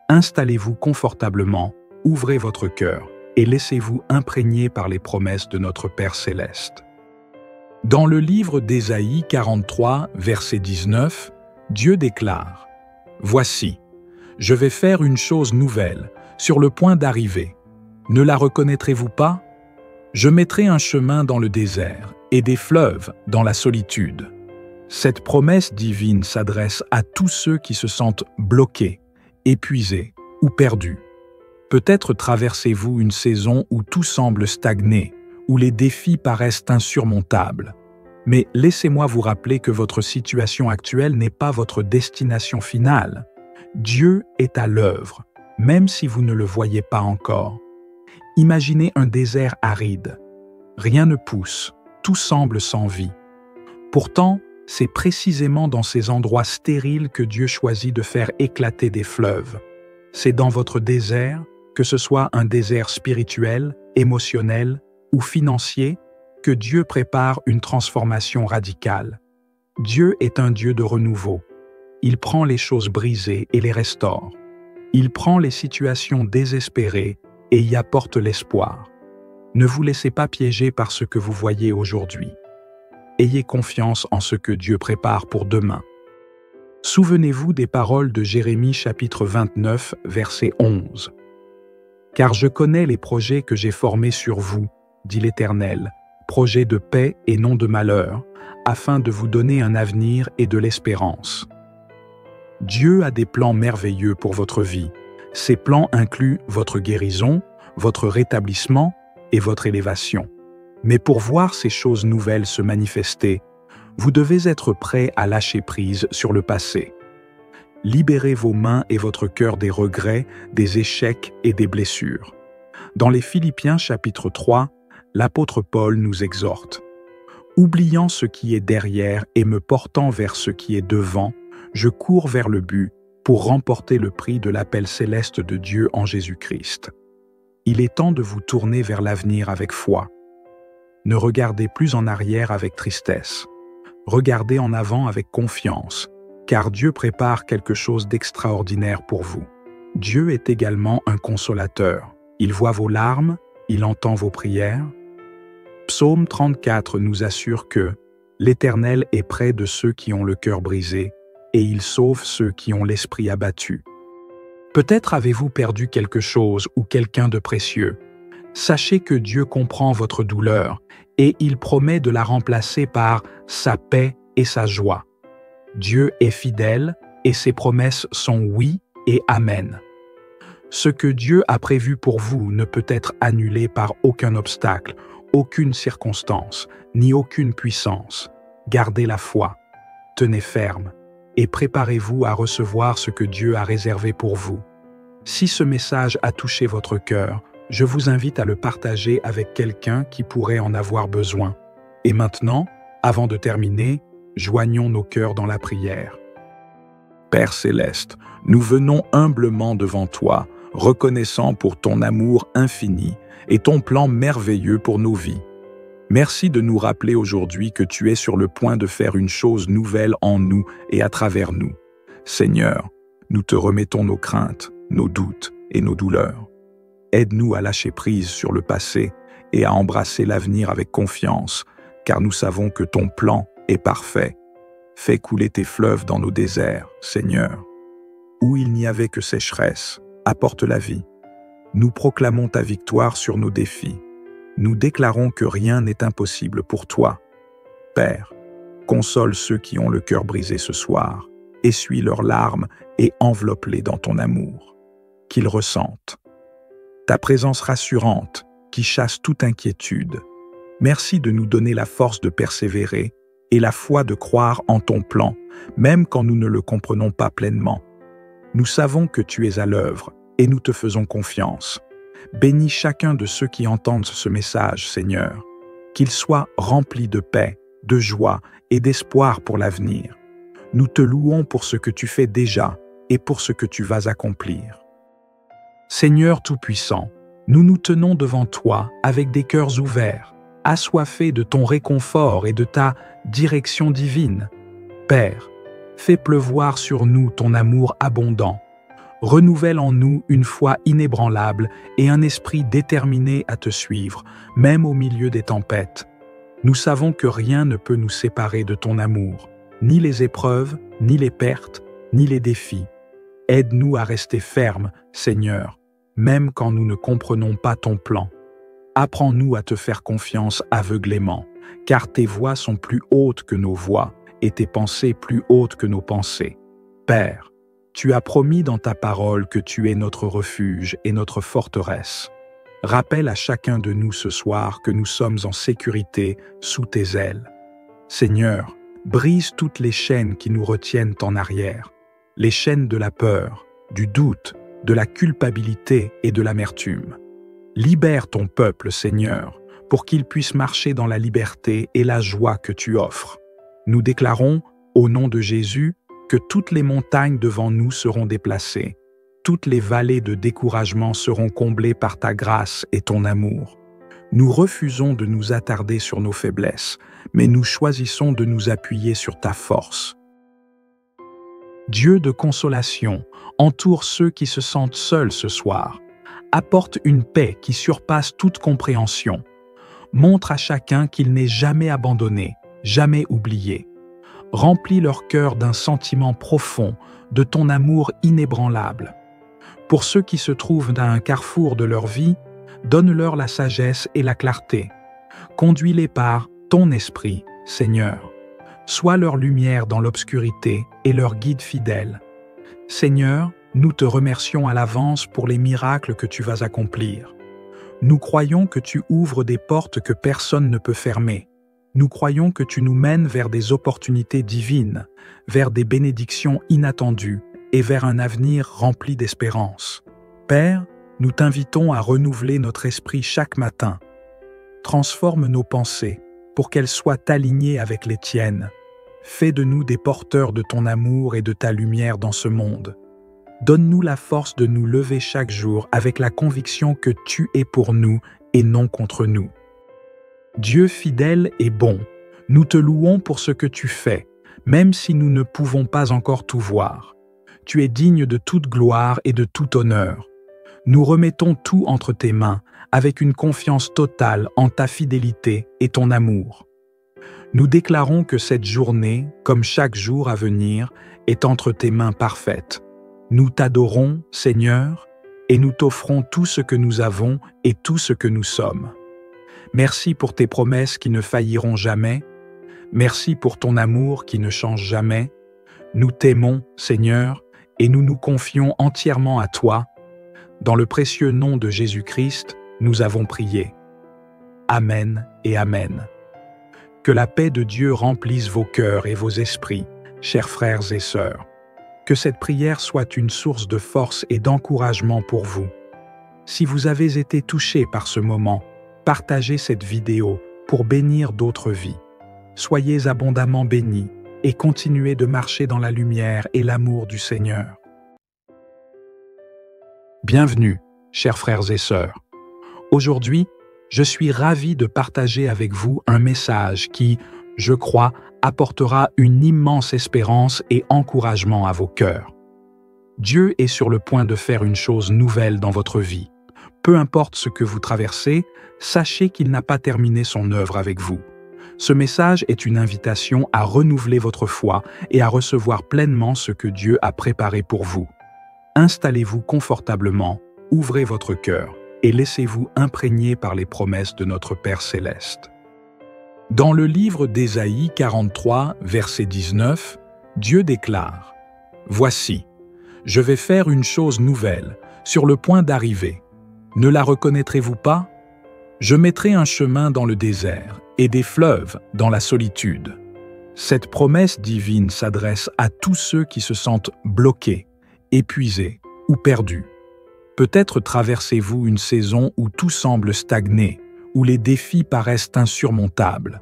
Installez-vous confortablement, ouvrez votre cœur et laissez-vous imprégner par les promesses de notre Père Céleste. Dans le livre d'Ésaïe 43, verset 19, Dieu déclare « Voici, je vais faire une chose nouvelle, sur le point d'arriver. Ne la reconnaîtrez-vous pas? Je mettrai un chemin dans le désert et des fleuves dans la solitude. » Cette promesse divine s'adresse à tous ceux qui se sentent bloqués, épuisés ou perdus. Peut-être traversez-vous une saison où tout semble stagner, où les défis paraissent insurmontables. Mais laissez-moi vous rappeler que votre situation actuelle n'est pas votre destination finale. Dieu est à l'œuvre, même si vous ne le voyez pas encore. Imaginez un désert aride. Rien ne pousse, tout semble sans vie. Pourtant, c'est précisément dans ces endroits stériles que Dieu choisit de faire éclater des fleuves. C'est dans votre désert, que ce soit un désert spirituel, émotionnel ou financier, que Dieu prépare une transformation radicale. Dieu est un Dieu de renouveau. Il prend les choses brisées et les restaure. Il prend les situations désespérées et y apporte l'espoir. Ne vous laissez pas piéger par ce que vous voyez aujourd'hui. Ayez confiance en ce que Dieu prépare pour demain. Souvenez-vous des paroles de Jérémie chapitre 29, verset 11. « Car je connais les projets que j'ai formés sur vous, dit l'Éternel, projets de paix et non de malheur, afin de vous donner un avenir et de l'espérance. » Dieu a des plans merveilleux pour votre vie. Ces plans incluent votre guérison, votre rétablissement et votre élévation. Mais pour voir ces choses nouvelles se manifester, vous devez être prêt à lâcher prise sur le passé. Libérez vos mains et votre cœur des regrets, des échecs et des blessures. Dans les Philippiens chapitre 3, l'apôtre Paul nous exhorte. « Oubliant ce qui est derrière et me portant vers ce qui est devant, je cours vers le but pour remporter le prix de l'appel céleste de Dieu en Jésus-Christ. » Il est temps de vous tourner vers l'avenir avec foi. Ne regardez plus en arrière avec tristesse. Regardez en avant avec confiance, car Dieu prépare quelque chose d'extraordinaire pour vous. Dieu est également un consolateur. Il voit vos larmes, il entend vos prières. Psaume 34 nous assure que l'Éternel est près de ceux qui ont le cœur brisé, et il sauve ceux qui ont l'esprit abattu. Peut-être avez-vous perdu quelque chose ou quelqu'un de précieux. Sachez que Dieu comprend votre douleur et il promet de la remplacer par sa paix et sa joie. Dieu est fidèle et ses promesses sont oui et amen. Ce que Dieu a prévu pour vous ne peut être annulé par aucun obstacle, aucune circonstance, ni aucune puissance. Gardez la foi, tenez ferme et préparez-vous à recevoir ce que Dieu a réservé pour vous. Si ce message a touché votre cœur, je vous invite à le partager avec quelqu'un qui pourrait en avoir besoin. Et maintenant, avant de terminer, joignons nos cœurs dans la prière. Père céleste, nous venons humblement devant toi, reconnaissant pour ton amour infini et ton plan merveilleux pour nos vies. Merci de nous rappeler aujourd'hui que tu es sur le point de faire une chose nouvelle en nous et à travers nous. Seigneur, nous te remettons nos craintes, nos doutes et nos douleurs. Aide-nous à lâcher prise sur le passé et à embrasser l'avenir avec confiance, car nous savons que ton plan est parfait. Fais couler tes fleuves dans nos déserts, Seigneur. Où il n'y avait que sécheresse, apporte la vie. Nous proclamons ta victoire sur nos défis. Nous déclarons que rien n'est impossible pour toi. Père, console ceux qui ont le cœur brisé ce soir, essuie leurs larmes et enveloppe-les dans ton amour. Qu'ils ressentent ta présence rassurante qui chasse toute inquiétude. Merci de nous donner la force de persévérer et la foi de croire en ton plan, même quand nous ne le comprenons pas pleinement. Nous savons que tu es à l'œuvre et nous te faisons confiance. Bénis chacun de ceux qui entendent ce message, Seigneur, qu'ils soient remplis de paix, de joie et d'espoir pour l'avenir. Nous te louons pour ce que tu fais déjà et pour ce que tu vas accomplir. Seigneur Tout-Puissant, nous nous tenons devant toi avec des cœurs ouverts, assoiffés de ton réconfort et de ta direction divine. Père, fais pleuvoir sur nous ton amour abondant. Renouvelle en nous une foi inébranlable et un esprit déterminé à te suivre, même au milieu des tempêtes. Nous savons que rien ne peut nous séparer de ton amour, ni les épreuves, ni les pertes, ni les défis. Aide-nous à rester fermes, Seigneur, même quand nous ne comprenons pas ton plan. Apprends-nous à te faire confiance aveuglément, car tes voies sont plus hautes que nos voies et tes pensées plus hautes que nos pensées. Père, tu as promis dans ta parole que tu es notre refuge et notre forteresse. Rappelle à chacun de nous ce soir que nous sommes en sécurité sous tes ailes. Seigneur, brise toutes les chaînes qui nous retiennent en arrière, les chaînes de la peur, du doute, de la culpabilité et de l'amertume. Libère ton peuple, Seigneur, pour qu'il puisse marcher dans la liberté et la joie que tu offres. Nous déclarons, au nom de Jésus, que toutes les montagnes devant nous seront déplacées, toutes les vallées de découragement seront comblées par ta grâce et ton amour. Nous refusons de nous attarder sur nos faiblesses, mais nous choisissons de nous appuyer sur ta force. Dieu de consolation, entoure ceux qui se sentent seuls ce soir. Apporte une paix qui surpasse toute compréhension. Montre à chacun qu'il n'est jamais abandonné, jamais oublié. Remplis leur cœur d'un sentiment profond, de ton amour inébranlable. Pour ceux qui se trouvent à un carrefour de leur vie, donne-leur la sagesse et la clarté. Conduis-les par ton esprit, Seigneur. Sois leur lumière dans l'obscurité et leur guide fidèle. Seigneur, nous te remercions à l'avance pour les miracles que tu vas accomplir. Nous croyons que tu ouvres des portes que personne ne peut fermer. Nous croyons que tu nous mènes vers des opportunités divines, vers des bénédictions inattendues et vers un avenir rempli d'espérance. Père, nous t'invitons à renouveler notre esprit chaque matin. Transforme nos pensées pour qu'elles soient alignées avec les tiennes. Fais de nous des porteurs de ton amour et de ta lumière dans ce monde. Donne-nous la force de nous lever chaque jour avec la conviction que tu es pour nous et non contre nous. Dieu fidèle et bon, Nous te louons pour ce que tu fais, même si nous ne pouvons pas encore tout voir. Tu es digne de toute gloire et de tout honneur. Nous remettons tout entre tes mains, avec une confiance totale en ta fidélité et ton amour. Nous déclarons que cette journée, comme chaque jour à venir, est entre tes mains parfaites. Nous t'adorons, Seigneur, et nous t'offrons tout ce que nous avons et tout ce que nous sommes. Merci pour tes promesses qui ne failliront jamais. Merci pour ton amour qui ne change jamais. Nous t'aimons, Seigneur, et nous nous confions entièrement à toi. Dans le précieux nom de Jésus-Christ, nous avons prié. Amen et Amen. Que la paix de Dieu remplisse vos cœurs et vos esprits, chers frères et sœurs. Que cette prière soit une source de force et d'encouragement pour vous. Si vous avez été touché par ce moment, partagez cette vidéo pour bénir d'autres vies. Soyez abondamment bénis et continuez de marcher dans la lumière et l'amour du Seigneur. Bienvenue, chers frères et sœurs. Aujourd'hui, je suis ravi de partager avec vous un message qui, je crois, apportera une immense espérance et encouragement à vos cœurs. Dieu est sur le point de faire une chose nouvelle dans votre vie. Peu importe ce que vous traversez, sachez qu'il n'a pas terminé son œuvre avec vous. Ce message est une invitation à renouveler votre foi et à recevoir pleinement ce que Dieu a préparé pour vous. Installez-vous confortablement, ouvrez votre cœur et laissez-vous imprégner par les promesses de notre Père Céleste. Dans le livre d'Ésaïe 43, verset 19, Dieu déclare « Voici, je vais faire une chose nouvelle, sur le point d'arriver. Ne la reconnaîtrez-vous pas? Je mettrai un chemin dans le désert et des fleuves dans la solitude. » Cette promesse divine s'adresse à tous ceux qui se sentent bloqués, épuisés ou perdus. Peut-être traversez-vous une saison où tout semble stagner, où les défis paraissent insurmontables.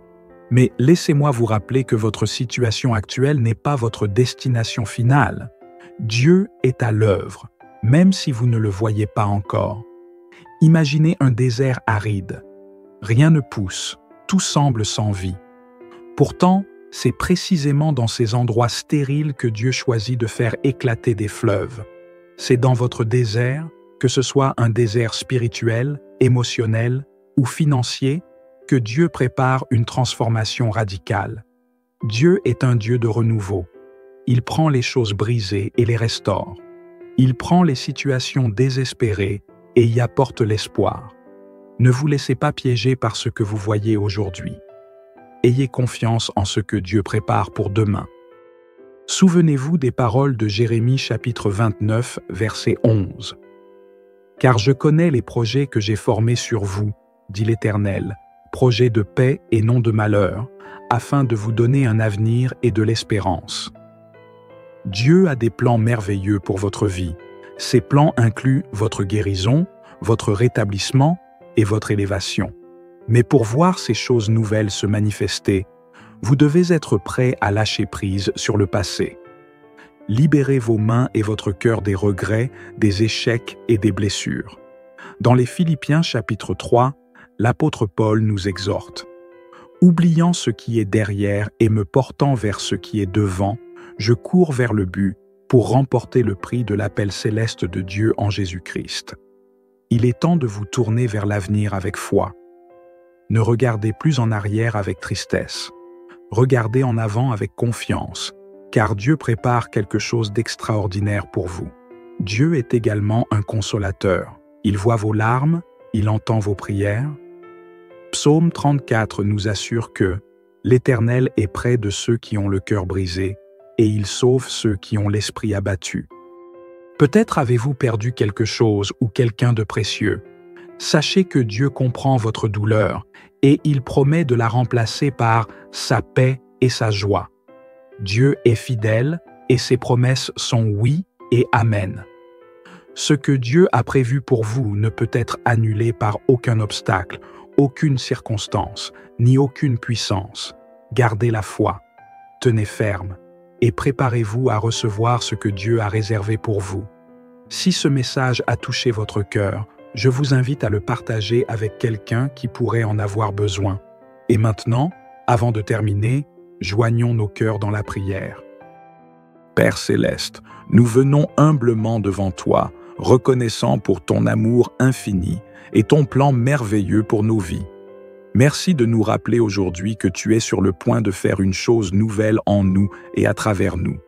Mais laissez-moi vous rappeler que votre situation actuelle n'est pas votre destination finale. Dieu est à l'œuvre, même si vous ne le voyez pas encore. Imaginez un désert aride. Rien ne pousse, tout semble sans vie. Pourtant, c'est précisément dans ces endroits stériles que Dieu choisit de faire éclater des fleuves. C'est dans votre désert, que ce soit un désert spirituel, émotionnel ou financier, que Dieu prépare une transformation radicale. Dieu est un Dieu de renouveau. Il prend les choses brisées et les restaure. Il prend les situations désespérées et y apporte l'espoir. Ne vous laissez pas piéger par ce que vous voyez aujourd'hui. Ayez confiance en ce que Dieu prépare pour demain. Souvenez-vous des paroles de Jérémie chapitre 29, verset 11. « Car je connais les projets que j'ai formés sur vous, dit l'Éternel, projets de paix et non de malheur, afin de vous donner un avenir et de l'espérance. » Dieu a des plans merveilleux pour votre vie. Ces plans incluent votre guérison, votre rétablissement et votre élévation. Mais pour voir ces choses nouvelles se manifester, vous devez être prêt à lâcher prise sur le passé. Libérez vos mains et votre cœur des regrets, des échecs et des blessures. Dans les Philippiens chapitre 3, l'apôtre Paul nous exhorte. « Oubliant ce qui est derrière et me portant vers ce qui est devant, je cours vers le but pour remporter le prix de l'appel céleste de Dieu en Jésus-Christ. » Il est temps de vous tourner vers l'avenir avec foi. Ne regardez plus en arrière avec tristesse. Regardez en avant avec confiance, car Dieu prépare quelque chose d'extraordinaire pour vous. Dieu est également un consolateur. Il voit vos larmes, il entend vos prières. Psaume 34 nous assure que « L'Éternel est près de ceux qui ont le cœur brisé, et il sauve ceux qui ont l'esprit abattu. » Peut-être avez-vous perdu quelque chose ou quelqu'un de précieux. Sachez que Dieu comprend votre douleur et il promet de la remplacer par sa paix et sa joie. Dieu est fidèle et ses promesses sont oui et amen. Ce que Dieu a prévu pour vous ne peut être annulé par aucun obstacle, aucune circonstance, ni aucune puissance. Gardez la foi, tenez ferme et préparez-vous à recevoir ce que Dieu a réservé pour vous. Si ce message a touché votre cœur, je vous invite à le partager avec quelqu'un qui pourrait en avoir besoin. Et maintenant, Avant de terminer, joignons nos cœurs dans la prière. Père céleste, nous venons humblement devant toi, reconnaissant pour ton amour infini et ton plan merveilleux pour nos vies. Merci de nous rappeler aujourd'hui que tu es sur le point de faire une chose nouvelle en nous et à travers nous.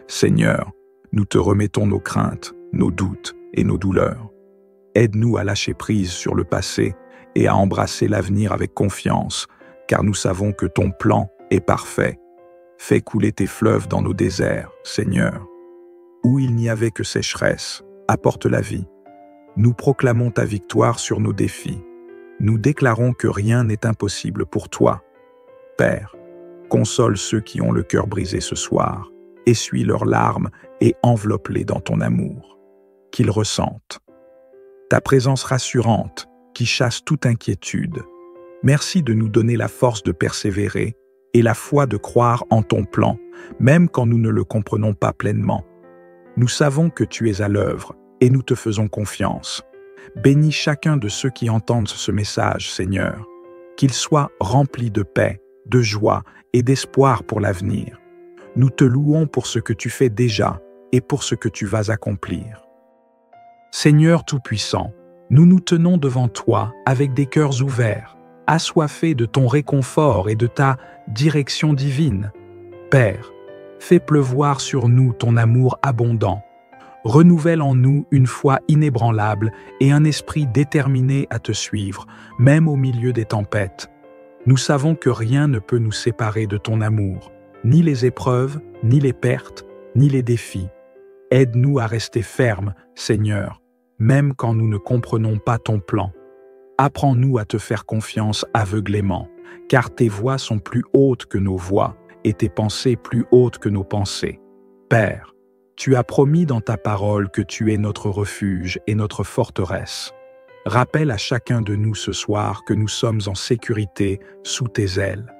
Seigneur, nous te remettons nos craintes, nos doutes et nos douleurs. Aide-nous à lâcher prise sur le passé et à embrasser l'avenir avec confiance, car nous savons que ton plan est parfait. Fais couler tes fleuves dans nos déserts, Seigneur. Où il n'y avait que sécheresse, apporte la vie. Nous proclamons ta victoire sur nos défis. Nous déclarons que rien n'est impossible pour toi. Père, console ceux qui ont le cœur brisé ce soir, essuie leurs larmes et enveloppe-les dans ton amour. Qu'ils ressentent ta présence rassurante qui chasse toute inquiétude. Merci de nous donner la force de persévérer et la foi de croire en ton plan, même quand nous ne le comprenons pas pleinement. Nous savons que tu es à l'œuvre et nous te faisons confiance. Bénis chacun de ceux qui entendent ce message, Seigneur, qu'ils soient remplis de paix, de joie et d'espoir pour l'avenir. Nous te louons pour ce que tu fais déjà et pour ce que tu vas accomplir. Seigneur Tout-Puissant, nous nous tenons devant toi avec des cœurs ouverts, assoiffés de ton réconfort et de ta direction divine. Père, fais pleuvoir sur nous ton amour abondant. Renouvelle en nous une foi inébranlable et un esprit déterminé à te suivre, même au milieu des tempêtes. Nous savons que rien ne peut nous séparer de ton amour, ni les épreuves, ni les pertes, ni les défis. Aide-nous à rester fermes, Seigneur, même quand nous ne comprenons pas ton plan. Apprends-nous à te faire confiance aveuglément, car tes voies sont plus hautes que nos voies et tes pensées plus hautes que nos pensées. Père, tu as promis dans ta parole que tu es notre refuge et notre forteresse. Rappelle à chacun de nous ce soir que nous sommes en sécurité sous tes ailes.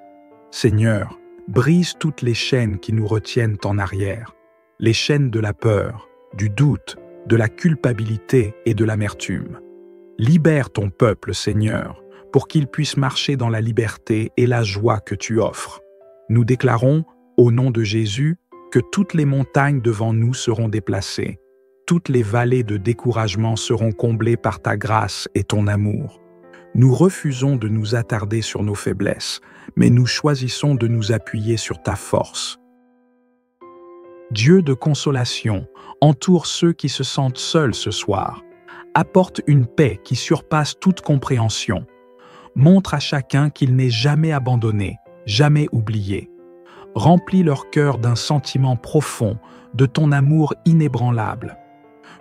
Seigneur, brise toutes les chaînes qui nous retiennent en arrière, les chaînes de la peur, du doute, de la culpabilité et de l'amertume. Libère ton peuple, Seigneur, pour qu'il puisse marcher dans la liberté et la joie que tu offres. Nous déclarons, au nom de Jésus, que toutes les montagnes devant nous seront déplacées, toutes les vallées de découragement seront comblées par ta grâce et ton amour. Nous refusons de nous attarder sur nos faiblesses, mais nous choisissons de nous appuyer sur ta force. Dieu de consolation, entoure ceux qui se sentent seuls ce soir. Apporte une paix qui surpasse toute compréhension. Montre à chacun qu'il n'est jamais abandonné, jamais oublié. Remplis leur cœur d'un sentiment profond, de ton amour inébranlable.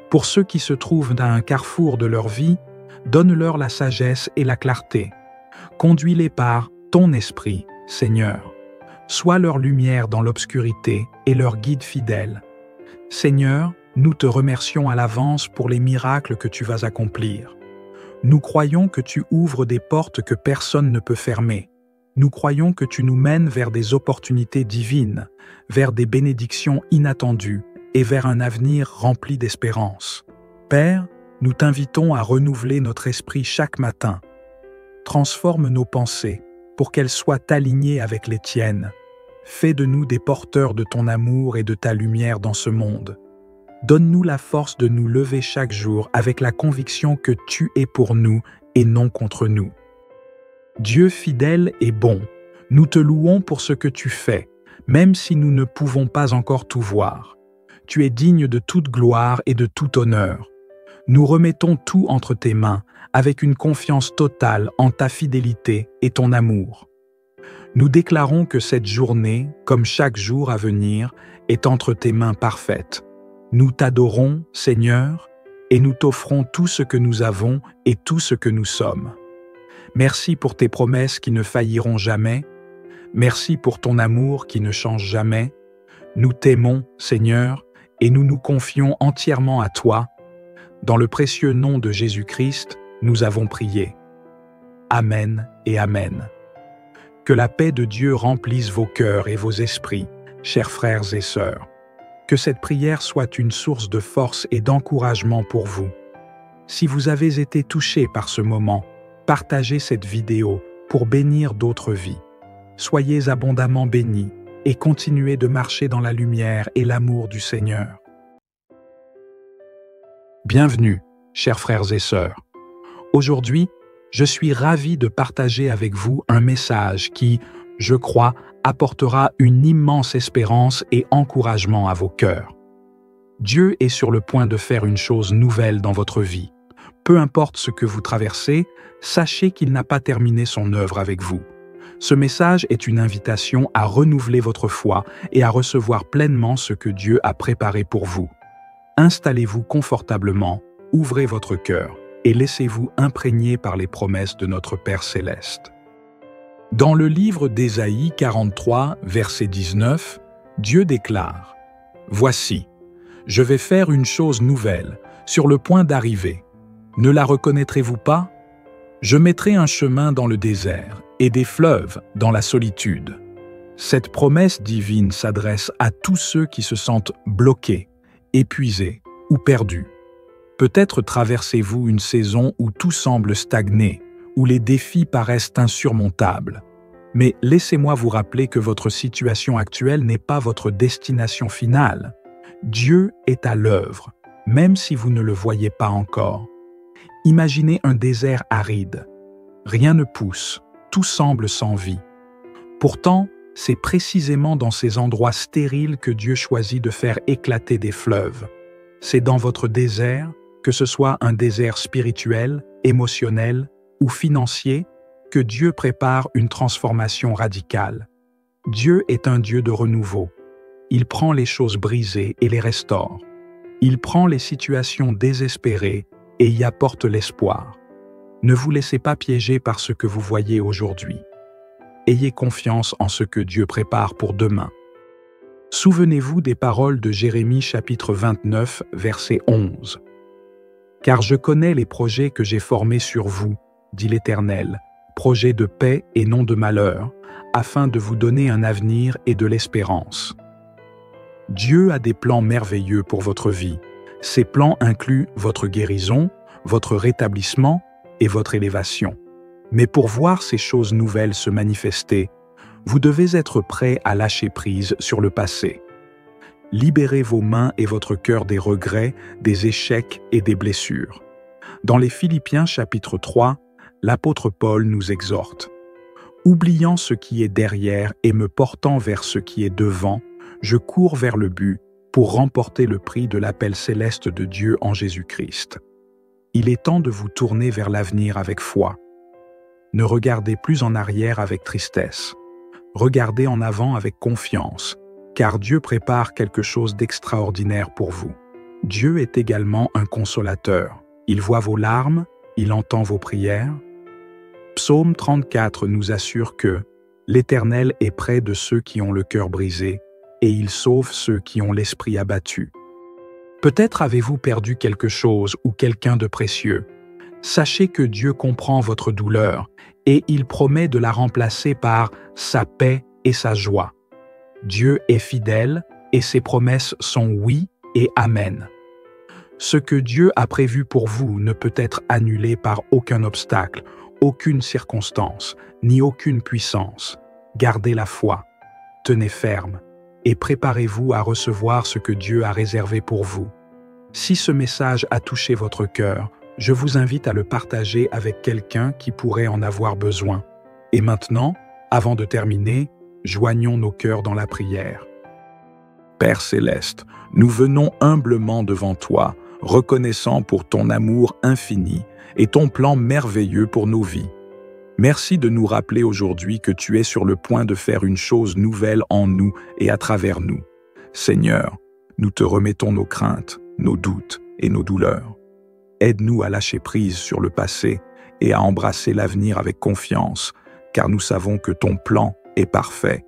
Pour ceux qui se trouvent à un carrefour de leur vie, donne-leur la sagesse et la clarté. Conduis-les par ton esprit, Seigneur. Sois leur lumière dans l'obscurité et leur guide fidèle. Seigneur, nous te remercions à l'avance pour les miracles que tu vas accomplir. Nous croyons que tu ouvres des portes que personne ne peut fermer. Nous croyons que tu nous mènes vers des opportunités divines, vers des bénédictions inattendues et vers un avenir rempli d'espérance. Père, nous t'invitons à renouveler notre esprit chaque matin. Transforme nos pensées pour qu'elles soient alignées avec les tiennes. Fais de nous des porteurs de ton amour et de ta lumière dans ce monde. Donne-nous la force de nous lever chaque jour avec la conviction que tu es pour nous et non contre nous. Dieu fidèle et bon, nous te louons pour ce que tu fais, même si nous ne pouvons pas encore tout voir. Tu es digne de toute gloire et de tout honneur. Nous remettons tout entre tes mains, avec une confiance totale en ta fidélité et ton amour. Nous déclarons que cette journée, comme chaque jour à venir, est entre tes mains parfaites. Nous t'adorons, Seigneur, et nous t'offrons tout ce que nous avons et tout ce que nous sommes. Merci pour tes promesses qui ne failliront jamais. Merci pour ton amour qui ne change jamais. Nous t'aimons, Seigneur, et nous nous confions entièrement à toi. Dans le précieux nom de Jésus-Christ, nous avons prié. Amen et Amen. Que la paix de Dieu remplisse vos cœurs et vos esprits, chers frères et sœurs. Que cette prière soit une source de force et d'encouragement pour vous. Si vous avez été touché par ce moment, partagez cette vidéo pour bénir d'autres vies. soyez abondamment bénis et continuez de marcher dans la lumière et l'amour du Seigneur. Bienvenue, chers frères et sœurs. Aujourd'hui, je suis ravi de partager avec vous un message qui, je crois, apportera une immense espérance et encouragement à vos cœurs. Dieu est sur le point de faire une chose nouvelle dans votre vie. Peu importe ce que vous traversez, sachez qu'il n'a pas terminé son œuvre avec vous. Ce message est une invitation à renouveler votre foi et à recevoir pleinement ce que Dieu a préparé pour vous. Installez-vous confortablement, ouvrez votre cœur et laissez-vous imprégner par les promesses de notre Père céleste. Dans le livre d'Ésaïe 43, verset 19, Dieu déclare « Voici, je vais faire une chose nouvelle, sur le point d'arriver. Ne la reconnaîtrez-vous pas? Je mettrai un chemin dans le désert et des fleuves dans la solitude. » Cette promesse divine s'adresse à tous ceux qui se sentent bloqués, épuisés ou perdus. Peut-être traversez-vous une saison où tout semble stagner, où les défis paraissent insurmontables. Mais laissez-moi vous rappeler que votre situation actuelle n'est pas votre destination finale. Dieu est à l'œuvre, même si vous ne le voyez pas encore. Imaginez un désert aride. Rien ne pousse, tout semble sans vie. Pourtant, c'est précisément dans ces endroits stériles que Dieu choisit de faire éclater des fleuves. C'est dans votre désert, que ce soit un désert spirituel, émotionnel ou financier, que Dieu prépare une transformation radicale. Dieu est un Dieu de renouveau. Il prend les choses brisées et les restaure. Il prend les situations désespérées et y apporte l'espoir. Ne vous laissez pas piéger par ce que vous voyez aujourd'hui. Ayez confiance en ce que Dieu prépare pour demain. Souvenez-vous des paroles de Jérémie chapitre 29, verset 11. « Car je connais les projets que j'ai formés sur vous, dit l'Éternel, projets de paix et non de malheur, afin de vous donner un avenir et de l'espérance. » Dieu a des plans merveilleux pour votre vie. Ces plans incluent votre guérison, votre rétablissement et votre élévation. Mais pour voir ces choses nouvelles se manifester, vous devez être prêt à lâcher prise sur le passé. Libérez vos mains et votre cœur des regrets, des échecs et des blessures. Dans les Philippiens chapitre 3, l'apôtre Paul nous exhorte. « Oubliant ce qui est derrière et me portant vers ce qui est devant, je cours vers le but pour remporter le prix de l'appel céleste de Dieu en Jésus-Christ. » Il est temps de vous tourner vers l'avenir avec foi. Ne regardez plus en arrière avec tristesse. Regardez en avant avec confiance, car Dieu prépare quelque chose d'extraordinaire pour vous. Dieu est également un consolateur. Il voit vos larmes, il entend vos prières. Psaume 34 nous assure que « L'Éternel est près de ceux qui ont le cœur brisé, et il sauve ceux qui ont l'esprit abattu. » Peut-être avez-vous perdu quelque chose ou quelqu'un de précieux. Sachez que Dieu comprend votre douleur et il promet de la remplacer par sa paix et sa joie. Dieu est fidèle et ses promesses sont oui et amen. Ce que Dieu a prévu pour vous ne peut être annulé par aucun obstacle, aucune circonstance, ni aucune puissance. Gardez la foi, tenez ferme et préparez-vous à recevoir ce que Dieu a réservé pour vous. Si ce message a touché votre cœur, je vous invite à le partager avec quelqu'un qui pourrait en avoir besoin. Et maintenant, avant de terminer, joignons nos cœurs dans la prière. Père céleste, nous venons humblement devant toi, reconnaissant pour ton amour infini et ton plan merveilleux pour nos vies. Merci de nous rappeler aujourd'hui que tu es sur le point de faire une chose nouvelle en nous et à travers nous. Seigneur, nous te remettons nos craintes, nos doutes et nos douleurs. Aide-nous à lâcher prise sur le passé et à embrasser l'avenir avec confiance, car nous savons que ton plan est parfait.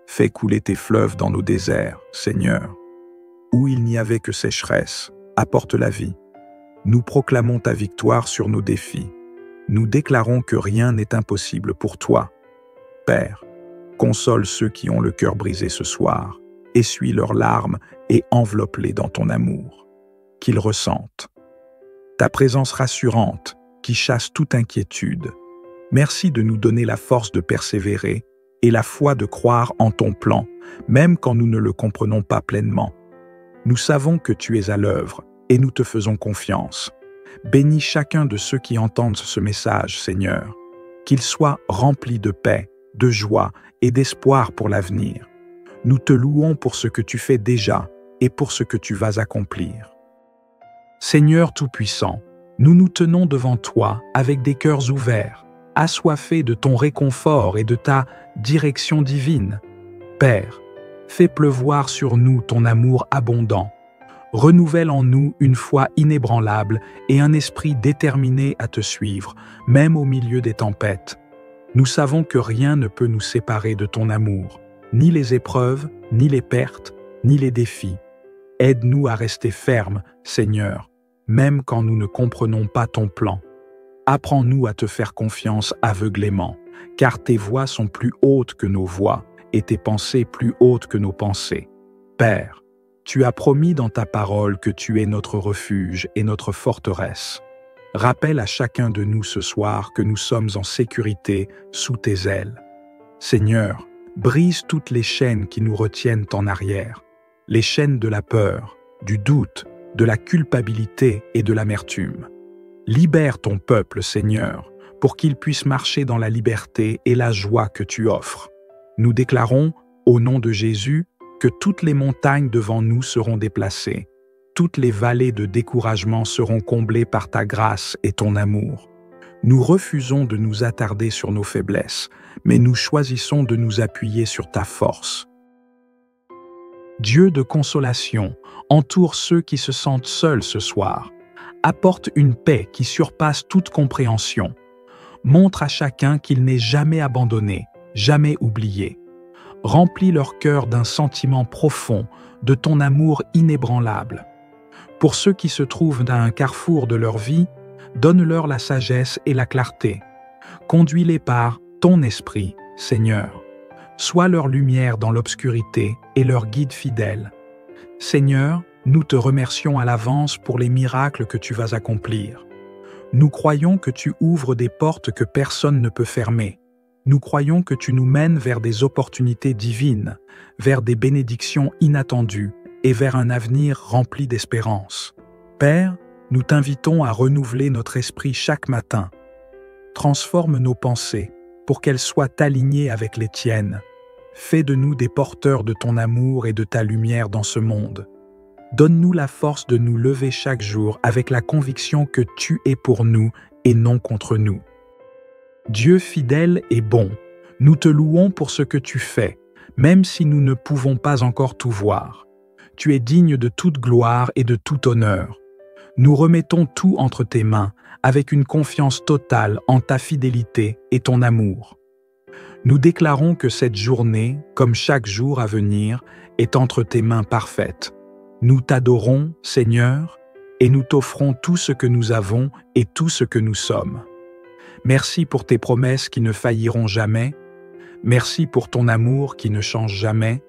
Fais couler tes fleuves dans nos déserts, Seigneur. Où il n'y avait que sécheresse, apporte la vie. Nous proclamons ta victoire sur nos défis. Nous déclarons que rien n'est impossible pour toi. Père, console ceux qui ont le cœur brisé ce soir, essuie leurs larmes et enveloppe-les dans ton amour. Qu'ils ressentent ta présence rassurante qui chasse toute inquiétude. Merci de nous donner la force de persévérer et la foi de croire en ton plan, même quand nous ne le comprenons pas pleinement. Nous savons que tu es à l'œuvre et nous te faisons confiance. Bénis chacun de ceux qui entendent ce message, Seigneur, qu'ils soient remplis de paix, de joie et d'espoir pour l'avenir. Nous te louons pour ce que tu fais déjà et pour ce que tu vas accomplir. Seigneur Tout-Puissant, nous nous tenons devant toi avec des cœurs ouverts, assoiffés de ton réconfort et de ta direction divine. Père, fais pleuvoir sur nous ton amour abondant. Renouvelle en nous une foi inébranlable et un esprit déterminé à te suivre, même au milieu des tempêtes. Nous savons que rien ne peut nous séparer de ton amour, ni les épreuves, ni les pertes, ni les défis. Aide-nous à rester fermes, Seigneur, même quand nous ne comprenons pas ton plan. Apprends-nous à te faire confiance aveuglément, car tes voies sont plus hautes que nos voies et tes pensées plus hautes que nos pensées. Père, tu as promis dans ta parole que tu es notre refuge et notre forteresse. Rappelle à chacun de nous ce soir que nous sommes en sécurité sous tes ailes. Seigneur, brise toutes les chaînes qui nous retiennent en arrière, les chaînes de la peur, du doute, de la culpabilité et de l'amertume. Libère ton peuple, Seigneur, pour qu'il puisse marcher dans la liberté et la joie que tu offres. Nous déclarons, au nom de Jésus, que toutes les montagnes devant nous seront déplacées, toutes les vallées de découragement seront comblées par ta grâce et ton amour. Nous refusons de nous attarder sur nos faiblesses, mais nous choisissons de nous appuyer sur ta force. Dieu de consolation, entoure ceux qui se sentent seuls ce soir. Apporte une paix qui surpasse toute compréhension. Montre à chacun qu'il n'est jamais abandonné, jamais oublié. Remplis leur cœur d'un sentiment profond, de ton amour inébranlable. Pour ceux qui se trouvent à un carrefour de leur vie, donne-leur la sagesse et la clarté. Conduis-les par ton esprit, Seigneur. Sois leur lumière dans l'obscurité et leur guide fidèle. Seigneur, nous te remercions à l'avance pour les miracles que tu vas accomplir. Nous croyons que tu ouvres des portes que personne ne peut fermer. Nous croyons que tu nous mènes vers des opportunités divines, vers des bénédictions inattendues et vers un avenir rempli d'espérance. Père, nous t'invitons à renouveler notre esprit chaque matin. Transforme nos pensées pour qu'elles soient alignées avec les tiennes. Fais de nous des porteurs de ton amour et de ta lumière dans ce monde. Donne-nous la force de nous lever chaque jour avec la conviction que tu es pour nous et non contre nous. Dieu fidèle et bon, nous te louons pour ce que tu fais, même si nous ne pouvons pas encore tout voir. Tu es digne de toute gloire et de tout honneur. Nous remettons tout entre tes mains, avec une confiance totale en ta fidélité et ton amour. Nous déclarons que cette journée, comme chaque jour à venir, est entre tes mains parfaites. Nous t'adorons, Seigneur, et nous t'offrons tout ce que nous avons et tout ce que nous sommes. Merci pour tes promesses qui ne failliront jamais. Merci pour ton amour qui ne change jamais.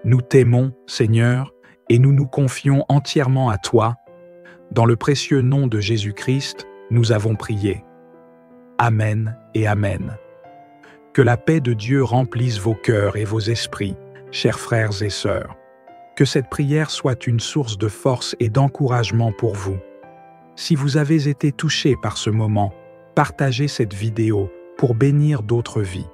Nous t'aimons, Seigneur, et nous nous confions entièrement à toi. Dans le précieux nom de Jésus-Christ, nous avons prié. Amen et Amen. Que la paix de Dieu remplisse vos cœurs et vos esprits, chers frères et sœurs. Que cette prière soit une source de force et d'encouragement pour vous. Si vous avez été touché par ce moment, partagez cette vidéo pour bénir d'autres vies.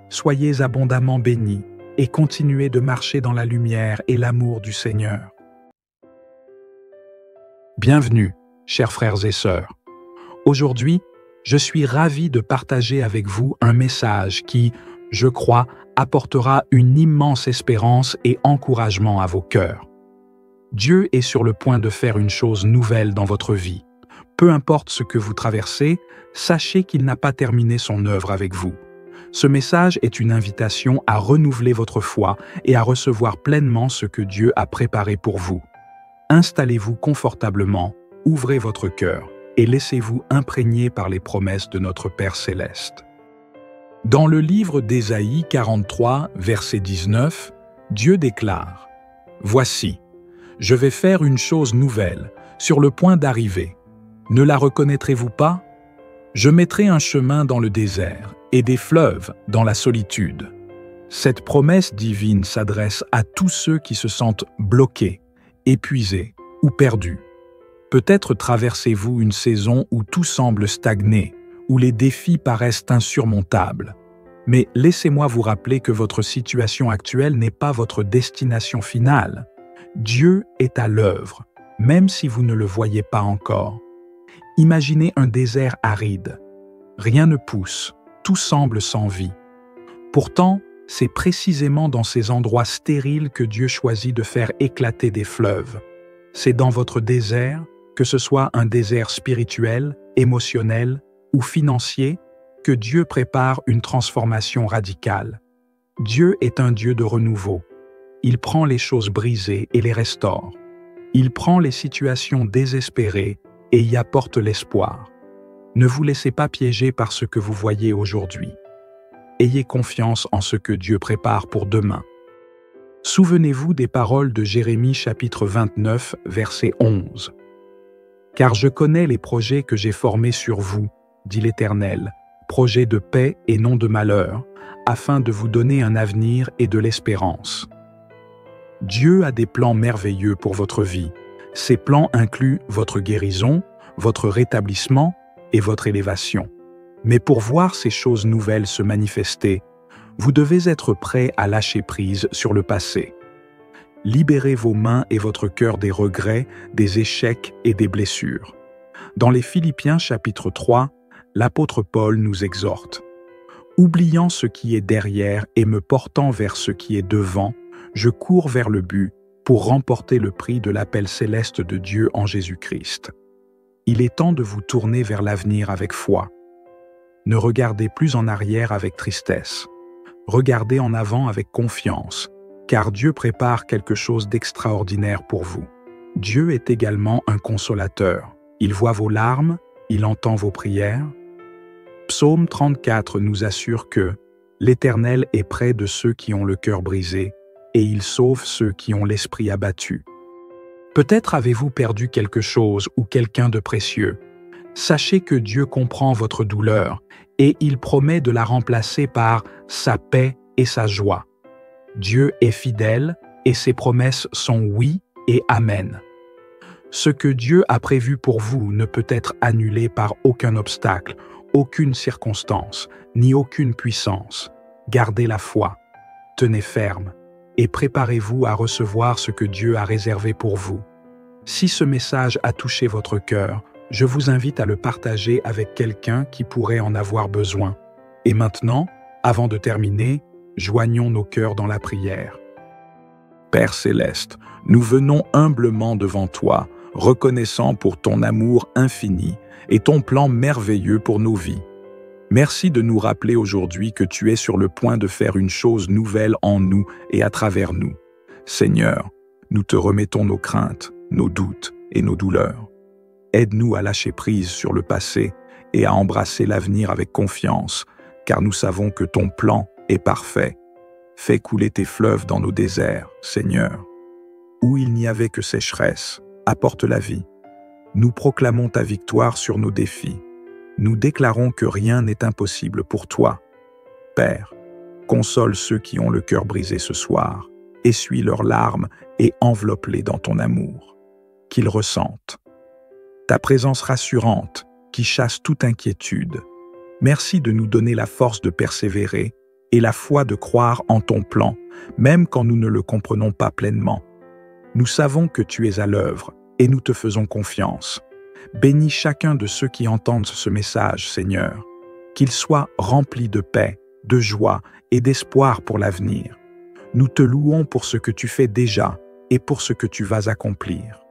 Soyez abondamment bénis et continuez de marcher dans la lumière et l'amour du Seigneur. Bienvenue, chers frères et sœurs. Aujourd'hui, je suis ravi de partager avec vous un message qui, je crois, apportera une immense espérance et encouragement à vos cœurs. Dieu est sur le point de faire une chose nouvelle dans votre vie. Peu importe ce que vous traversez, sachez qu'il n'a pas terminé son œuvre avec vous. Ce message est une invitation à renouveler votre foi et à recevoir pleinement ce que Dieu a préparé pour vous. Installez-vous confortablement, ouvrez votre cœur et laissez-vous imprégner par les promesses de notre Père Céleste. Dans le livre d'Ésaïe 43, verset 19, Dieu déclare « Voici, je vais faire une chose nouvelle, sur le point d'arriver. Ne la reconnaîtrez-vous pas? Je mettrai un chemin dans le désert et des fleuves dans la solitude. Cette promesse divine s'adresse à tous ceux qui se sentent bloqués, épuisés ou perdus. Peut-être traversez-vous une saison où tout semble stagner, où les défis paraissent insurmontables. Mais laissez-moi vous rappeler que votre situation actuelle n'est pas votre destination finale. Dieu est à l'œuvre, même si vous ne le voyez pas encore. Imaginez un désert aride. Rien ne pousse, tout semble sans vie. Pourtant, c'est précisément dans ces endroits stériles que Dieu choisit de faire éclater des fleuves. C'est dans votre désert, que ce soit un désert spirituel, émotionnel ou financier, que Dieu prépare une transformation radicale. Dieu est un Dieu de renouveau. Il prend les choses brisées et les restaure. Il prend les situations désespérées et y apporte l'espoir. Ne vous laissez pas piéger par ce que vous voyez aujourd'hui. Ayez confiance en ce que Dieu prépare pour demain. Souvenez-vous des paroles de Jérémie chapitre 29, verset 11. « Car je connais les projets que j'ai formés sur vous, dit l'Éternel, projets de paix et non de malheur, afin de vous donner un avenir et de l'espérance. » Dieu a des plans merveilleux pour votre vie. Ces plans incluent votre guérison, votre rétablissement et votre élévation. Mais pour voir ces choses nouvelles se manifester, vous devez être prêt à lâcher prise sur le passé. Libérez vos mains et votre cœur des regrets, des échecs et des blessures. Dans les Philippiens chapitre 3, l'apôtre Paul nous exhorte. « Oubliant ce qui est derrière et me portant vers ce qui est devant, je cours vers le but pour remporter le prix de l'appel céleste de Dieu en Jésus-Christ. » Il est temps de vous tourner vers l'avenir avec foi. Ne regardez plus en arrière avec tristesse. Regardez en avant avec confiance, car Dieu prépare quelque chose d'extraordinaire pour vous. Dieu est également un consolateur. Il voit vos larmes, il entend vos prières. Psaume 34 nous assure que « L'Éternel est près de ceux qui ont le cœur brisé, et il sauve ceux qui ont l'esprit abattu. » Peut-être avez-vous perdu quelque chose ou quelqu'un de précieux. Sachez que Dieu comprend votre douleur et il promet de la remplacer par sa paix et sa joie. Dieu est fidèle et ses promesses sont oui et amen. Ce que Dieu a prévu pour vous ne peut être annulé par aucun obstacle, aucune circonstance, ni aucune puissance. Gardez la foi, tenez ferme et préparez-vous à recevoir ce que Dieu a réservé pour vous. Si ce message a touché votre cœur, je vous invite à le partager avec quelqu'un qui pourrait en avoir besoin. Et maintenant, avant de terminer, joignons nos cœurs dans la prière. Père céleste, nous venons humblement devant toi, reconnaissant pour ton amour infini et ton plan merveilleux pour nos vies. Merci de nous rappeler aujourd'hui que tu es sur le point de faire une chose nouvelle en nous et à travers nous. Seigneur, nous te remettons nos craintes, nos doutes et nos douleurs. Aide-nous à lâcher prise sur le passé et à embrasser l'avenir avec confiance, car nous savons que ton plan est parfait. Fais couler tes fleuves dans nos déserts, Seigneur. Où il n'y avait que sécheresse, apporte la vie. Nous proclamons ta victoire sur nos défis. Nous déclarons que rien n'est impossible pour toi. Père, console ceux qui ont le cœur brisé ce soir, essuie leurs larmes et enveloppe-les dans ton amour. Qu'ils ressentent ta présence rassurante qui chasse toute inquiétude. Merci de nous donner la force de persévérer et la foi de croire en ton plan, même quand nous ne le comprenons pas pleinement. Nous savons que tu es à l'œuvre et nous te faisons confiance. Bénis chacun de ceux qui entendent ce message, Seigneur, qu'ils soient remplis de paix, de joie et d'espoir pour l'avenir. Nous te louons pour ce que tu fais déjà et pour ce que tu vas accomplir.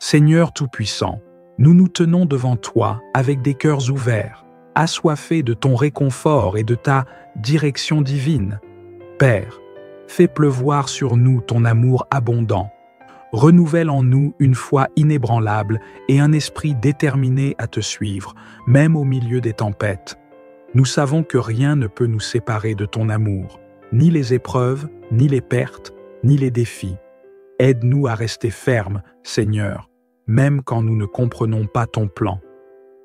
Seigneur Tout-Puissant, nous nous tenons devant toi avec des cœurs ouverts, assoiffés de ton réconfort et de ta direction divine. Père, fais pleuvoir sur nous ton amour abondant. Renouvelle en nous une foi inébranlable et un esprit déterminé à te suivre, même au milieu des tempêtes. Nous savons que rien ne peut nous séparer de ton amour, ni les épreuves, ni les pertes, ni les défis. Aide-nous à rester fermes, Seigneur, même quand nous ne comprenons pas ton plan.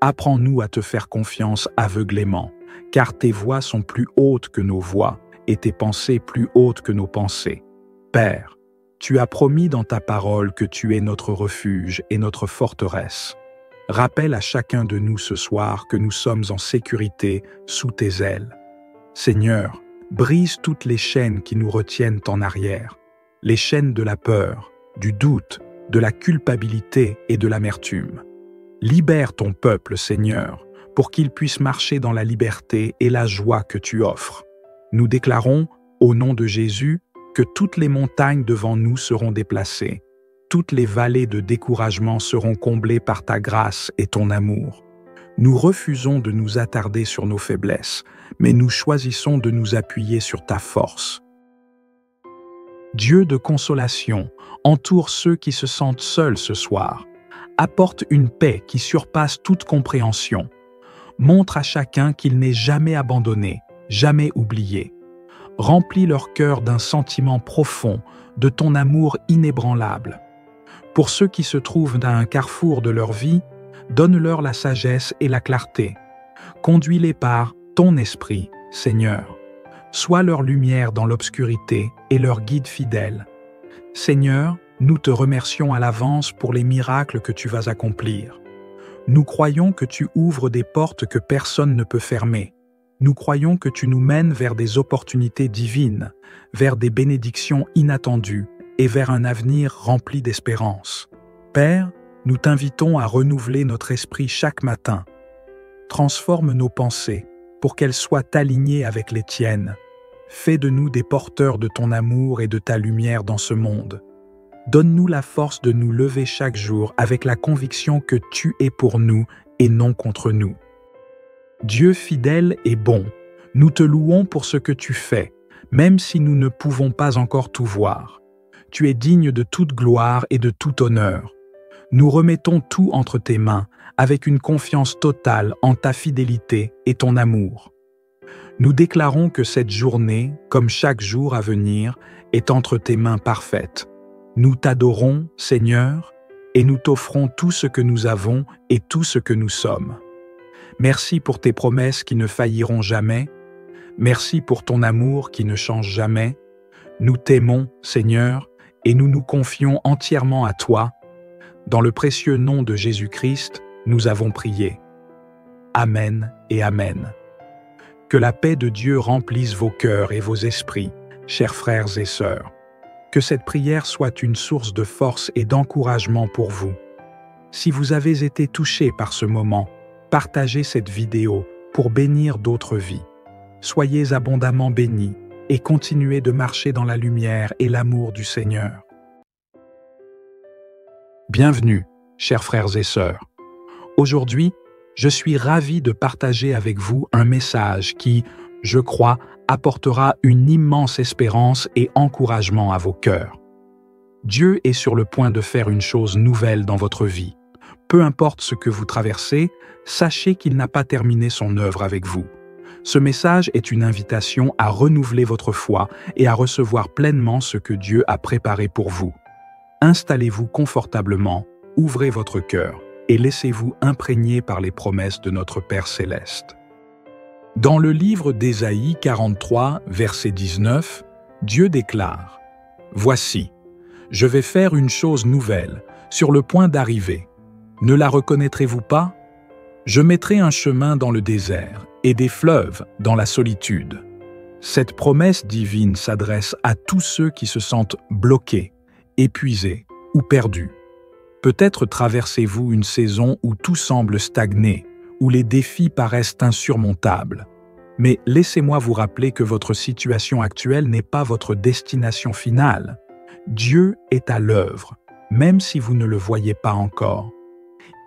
Apprends-nous à te faire confiance aveuglément, car tes voies sont plus hautes que nos voies et tes pensées plus hautes que nos pensées. Père, tu as promis dans ta parole que tu es notre refuge et notre forteresse. Rappelle à chacun de nous ce soir que nous sommes en sécurité sous tes ailes. Seigneur, brise toutes les chaînes qui nous retiennent en arrière, les chaînes de la peur, du doute, de la culpabilité et de l'amertume. Libère ton peuple, Seigneur, pour qu'il puisse marcher dans la liberté et la joie que tu offres. Nous déclarons, au nom de Jésus, que toutes les montagnes devant nous seront déplacées. Toutes les vallées de découragement seront comblées par ta grâce et ton amour. Nous refusons de nous attarder sur nos faiblesses, mais nous choisissons de nous appuyer sur ta force. Dieu de consolation, entoure ceux qui se sentent seuls ce soir. Apporte une paix qui surpasse toute compréhension. Montre à chacun qu'il n'est jamais abandonné, jamais oublié. Remplis leur cœur d'un sentiment profond, de ton amour inébranlable. Pour ceux qui se trouvent à un carrefour de leur vie, donne-leur la sagesse et la clarté. Conduis-les par ton esprit, Seigneur. Sois leur lumière dans l'obscurité et leur guide fidèle. Seigneur, nous te remercions à l'avance pour les miracles que tu vas accomplir. Nous croyons que tu ouvres des portes que personne ne peut fermer. Nous croyons que tu nous mènes vers des opportunités divines, vers des bénédictions inattendues et vers un avenir rempli d'espérance. Père, nous t'invitons à renouveler notre esprit chaque matin. Transforme nos pensées pour qu'elles soient alignées avec les tiennes. Fais de nous des porteurs de ton amour et de ta lumière dans ce monde. Donne-nous la force de nous lever chaque jour avec la conviction que tu es pour nous et non contre nous. Dieu fidèle et bon, nous te louons pour ce que tu fais, même si nous ne pouvons pas encore tout voir. Tu es digne de toute gloire et de tout honneur. Nous remettons tout entre tes mains, avec une confiance totale en ta fidélité et ton amour. Nous déclarons que cette journée, comme chaque jour à venir, est entre tes mains parfaites. Nous t'adorons, Seigneur, et nous t'offrons tout ce que nous avons et tout ce que nous sommes. Merci pour tes promesses qui ne failliront jamais. Merci pour ton amour qui ne change jamais. Nous t'aimons, Seigneur, et nous nous confions entièrement à toi. Dans le précieux nom de Jésus-Christ, nous avons prié. Amen et Amen. Que la paix de Dieu remplisse vos cœurs et vos esprits, chers frères et sœurs. Que cette prière soit une source de force et d'encouragement pour vous. Si vous avez été touché par ce moment, partagez cette vidéo pour bénir d'autres vies. Soyez abondamment bénis et continuez de marcher dans la lumière et l'amour du Seigneur. Bienvenue, chers frères et sœurs. Aujourd'hui, je suis ravi de partager avec vous un message qui, je crois, apportera une immense espérance et encouragement à vos cœurs. Dieu est sur le point de faire une chose nouvelle dans votre vie. Peu importe ce que vous traversez, sachez qu'il n'a pas terminé son œuvre avec vous. Ce message est une invitation à renouveler votre foi et à recevoir pleinement ce que Dieu a préparé pour vous. Installez-vous confortablement, ouvrez votre cœur et laissez-vous imprégner par les promesses de notre Père Céleste. Dans le livre d'Ésaïe 43, verset 19, Dieu déclare « Voici, je vais faire une chose nouvelle, sur le point d'arriver. Ne la reconnaîtrez-vous pas? Je mettrai un chemin dans le désert et des fleuves dans la solitude. » Cette promesse divine s'adresse à tous ceux qui se sentent bloqués, épuisés ou perdus. Peut-être traversez-vous une saison où tout semble stagner, où les défis paraissent insurmontables. Mais laissez-moi vous rappeler que votre situation actuelle n'est pas votre destination finale. Dieu est à l'œuvre, même si vous ne le voyez pas encore.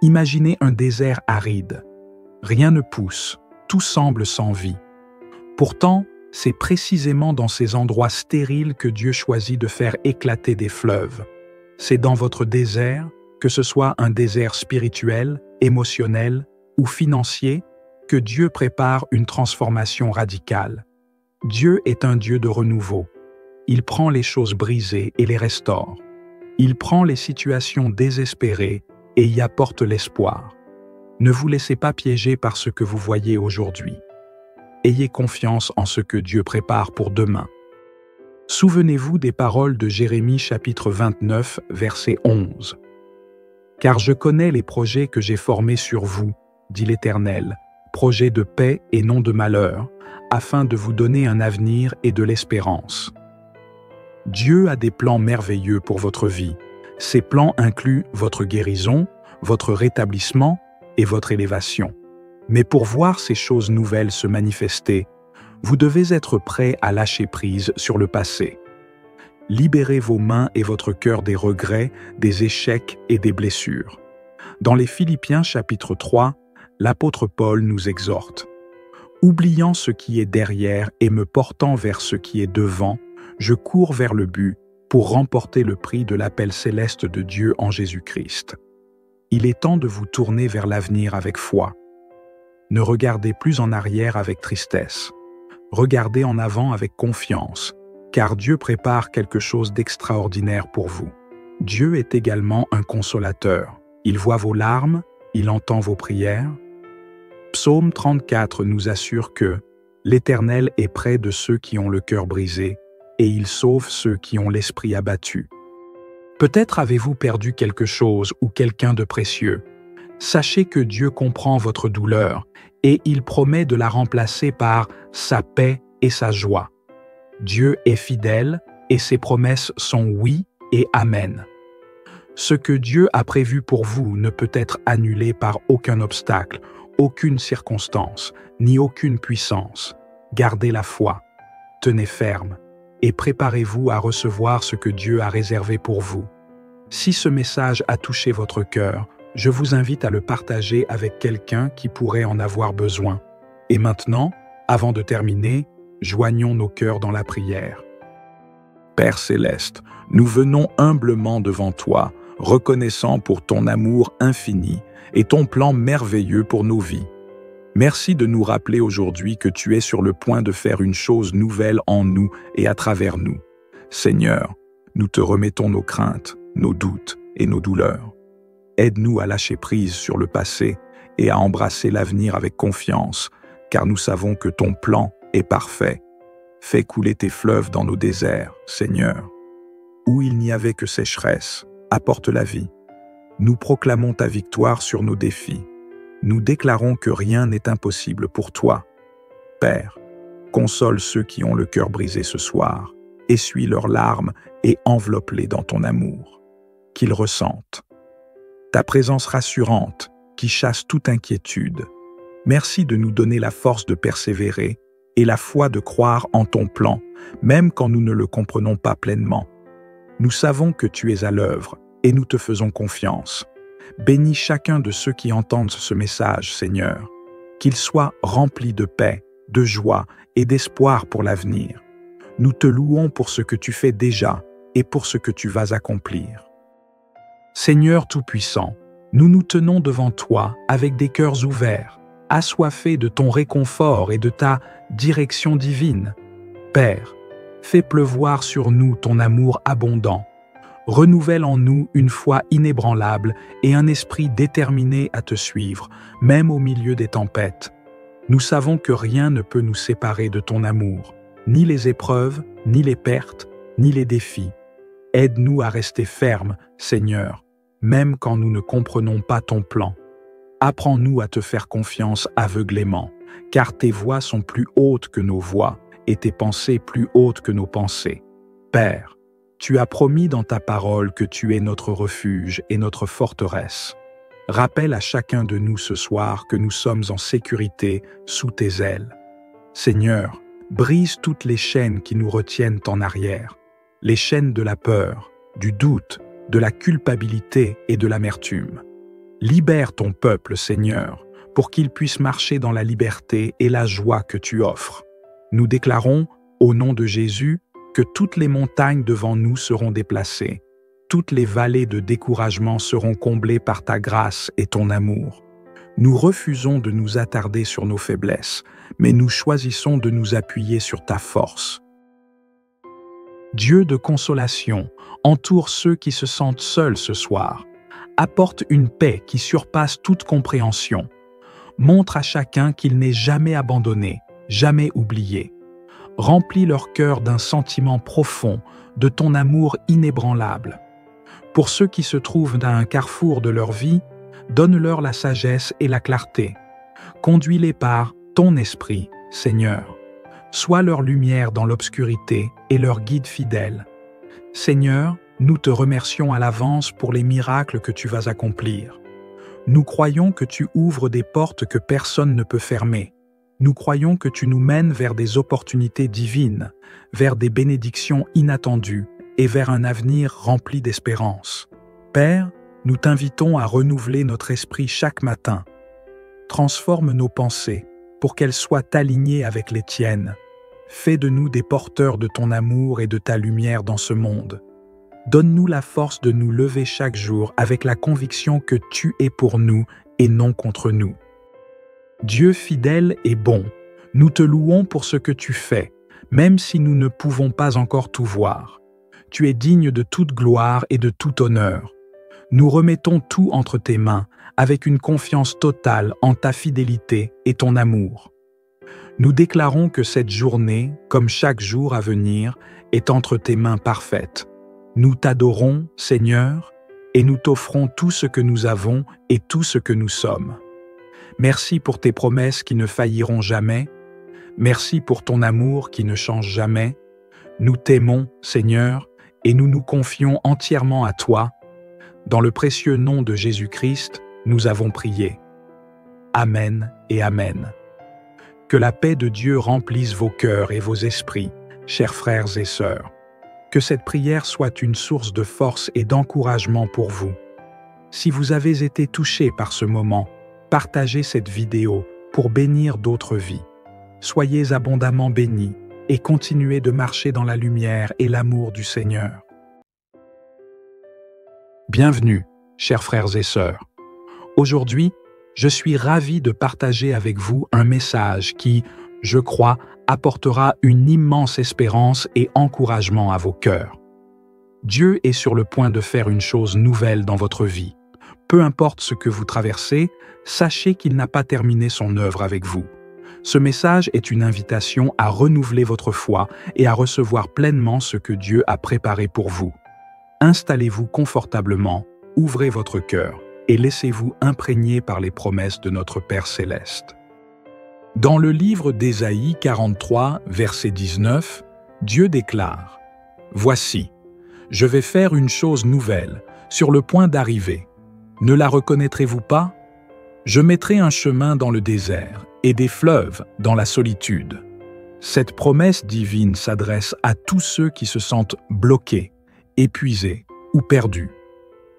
Imaginez un désert aride. Rien ne pousse, tout semble sans vie. Pourtant, c'est précisément dans ces endroits stériles que Dieu choisit de faire éclater des fleuves. C'est dans votre désert, que ce soit un désert spirituel, émotionnel ou financier, que Dieu prépare une transformation radicale. Dieu est un Dieu de renouveau. Il prend les choses brisées et les restaure. Il prend les situations désespérées et y apporte l'espoir. Ne vous laissez pas piéger par ce que vous voyez aujourd'hui. ayez confiance en ce que Dieu prépare pour demain. Souvenez-vous des paroles de Jérémie chapitre 29, verset 11. « Car je connais les projets que j'ai formés sur vous, dit l'Éternel, projets de paix et non de malheur, afin de vous donner un avenir et de l'espérance. » Dieu a des plans merveilleux pour votre vie. Ces plans incluent votre guérison, votre rétablissement et votre élévation. Mais pour voir ces choses nouvelles se manifester, vous devez être prêt à lâcher prise sur le passé. Libérez vos mains et votre cœur des regrets, des échecs et des blessures. Dans les Philippiens chapitre 3, l'apôtre Paul nous exhorte. « Oubliant ce qui est derrière et me portant vers ce qui est devant, je cours vers le but pour remporter le prix de l'appel céleste de Dieu en Jésus-Christ. » Il est temps de vous tourner vers l'avenir avec foi. Ne regardez plus en arrière avec tristesse. Regardez en avant avec confiance, car Dieu prépare quelque chose d'extraordinaire pour vous. Dieu est également un consolateur. Il voit vos larmes, il entend vos prières. Psaume 34 nous assure que l'Éternel est près de ceux qui ont le cœur brisé, et il sauve ceux qui ont l'esprit abattu. Peut-être avez-vous perdu quelque chose ou quelqu'un de précieux. Sachez que Dieu comprend votre douleur et il promet de la remplacer par sa paix et sa joie. Dieu est fidèle et ses promesses sont oui et amen. Ce que Dieu a prévu pour vous ne peut être annulé par aucun obstacle, aucune circonstance, ni aucune puissance. Gardez la foi, tenez ferme et préparez-vous à recevoir ce que Dieu a réservé pour vous. Si ce message a touché votre cœur, je vous invite à le partager avec quelqu'un qui pourrait en avoir besoin. Et maintenant, avant de terminer, joignons nos cœurs dans la prière. Père céleste, nous venons humblement devant toi, reconnaissant pour ton amour infini et ton plan merveilleux pour nos vies. Merci de nous rappeler aujourd'hui que tu es sur le point de faire une chose nouvelle en nous et à travers nous. Seigneur, nous te remettons nos craintes, nos doutes et nos douleurs. Aide-nous à lâcher prise sur le passé et à embrasser l'avenir avec confiance, car nous savons que ton plan est parfait. Fais couler tes fleuves dans nos déserts, Seigneur. Où il n'y avait que sécheresse, apporte la vie. Nous proclamons ta victoire sur nos défis. Nous déclarons que rien n'est impossible pour toi. Père, console ceux qui ont le cœur brisé ce soir, essuie leurs larmes et enveloppe-les dans ton amour. Qu'ils ressentent ta présence rassurante qui chasse toute inquiétude. Merci de nous donner la force de persévérer et la foi de croire en ton plan, même quand nous ne le comprenons pas pleinement. Nous savons que tu es à l'œuvre et nous te faisons confiance. Bénis chacun de ceux qui entendent ce message, Seigneur, qu'ils soient remplis de paix, de joie et d'espoir pour l'avenir. Nous te louons pour ce que tu fais déjà et pour ce que tu vas accomplir. Seigneur Tout-Puissant, nous nous tenons devant toi avec des cœurs ouverts, assoiffés de ton réconfort et de ta direction divine. Père, fais pleuvoir sur nous ton amour abondant. Renouvelle en nous une foi inébranlable et un esprit déterminé à te suivre, même au milieu des tempêtes. Nous savons que rien ne peut nous séparer de ton amour, ni les épreuves, ni les pertes, ni les défis. Aide-nous à rester fermes, Seigneur, même quand nous ne comprenons pas ton plan. Apprends-nous à te faire confiance aveuglément, car tes voies sont plus hautes que nos voies et tes pensées plus hautes que nos pensées. Père, tu as promis dans ta parole que tu es notre refuge et notre forteresse. Rappelle à chacun de nous ce soir que nous sommes en sécurité sous tes ailes. Seigneur, brise toutes les chaînes qui nous retiennent en arrière, les chaînes de la peur, du doute, de la culpabilité et de l'amertume. Libère ton peuple, Seigneur, pour qu'il puisse marcher dans la liberté et la joie que tu offres. Nous déclarons, au nom de Jésus, que toutes les montagnes devant nous seront déplacées, toutes les vallées de découragement seront comblées par ta grâce et ton amour. Nous refusons de nous attarder sur nos faiblesses, mais nous choisissons de nous appuyer sur ta force. Dieu de consolation, entoure ceux qui se sentent seuls ce soir. Apporte une paix qui surpasse toute compréhension. Montre à chacun qu'il n'est jamais abandonné jamais oubliés. Remplis leur cœur d'un sentiment profond, de ton amour inébranlable. Pour ceux qui se trouvent à un carrefour de leur vie, donne-leur la sagesse et la clarté. Conduis-les par ton esprit, Seigneur. Sois leur lumière dans l'obscurité et leur guide fidèle. Seigneur, nous te remercions à l'avance pour les miracles que tu vas accomplir. Nous croyons que tu ouvres des portes que personne ne peut fermer. Nous croyons que tu nous mènes vers des opportunités divines, vers des bénédictions inattendues et vers un avenir rempli d'espérance. Père, nous t'invitons à renouveler notre esprit chaque matin. Transforme nos pensées pour qu'elles soient alignées avec les tiennes. Fais de nous des porteurs de ton amour et de ta lumière dans ce monde. Donne-nous la force de nous lever chaque jour avec la conviction que tu es pour nous et non contre nous. Dieu fidèle et bon, nous te louons pour ce que tu fais, même si nous ne pouvons pas encore tout voir. Tu es digne de toute gloire et de tout honneur. Nous remettons tout entre tes mains, avec une confiance totale en ta fidélité et ton amour. Nous déclarons que cette journée, comme chaque jour à venir, est entre tes mains parfaites. Nous t'adorons, Seigneur, et nous t'offrons tout ce que nous avons et tout ce que nous sommes. Merci pour tes promesses qui ne failliront jamais. Merci pour ton amour qui ne change jamais. Nous t'aimons, Seigneur, et nous nous confions entièrement à toi. Dans le précieux nom de Jésus-Christ, nous avons prié. Amen et Amen. Que la paix de Dieu remplisse vos cœurs et vos esprits, chers frères et sœurs. Que cette prière soit une source de force et d'encouragement pour vous. Si vous avez été touché par ce moment, partagez cette vidéo pour bénir d'autres vies. Soyez abondamment bénis et continuez de marcher dans la lumière et l'amour du Seigneur. Bienvenue, chers frères et sœurs. Aujourd'hui, je suis ravi de partager avec vous un message qui, je crois, apportera une immense espérance et encouragement à vos cœurs. Dieu est sur le point de faire une chose nouvelle dans votre vie. Peu importe ce que vous traversez, sachez qu'il n'a pas terminé son œuvre avec vous. Ce message est une invitation à renouveler votre foi et à recevoir pleinement ce que Dieu a préparé pour vous. Installez-vous confortablement, ouvrez votre cœur et laissez-vous imprégner par les promesses de notre Père céleste. Dans le livre d'Ésaïe 43, verset 19, Dieu déclare « Voici, je vais faire une chose nouvelle, sur le point d'arriver. Ne la reconnaîtrez-vous pas? Je mettrai un chemin dans le désert et des fleuves dans la solitude. » Cette promesse divine s'adresse à tous ceux qui se sentent bloqués, épuisés ou perdus.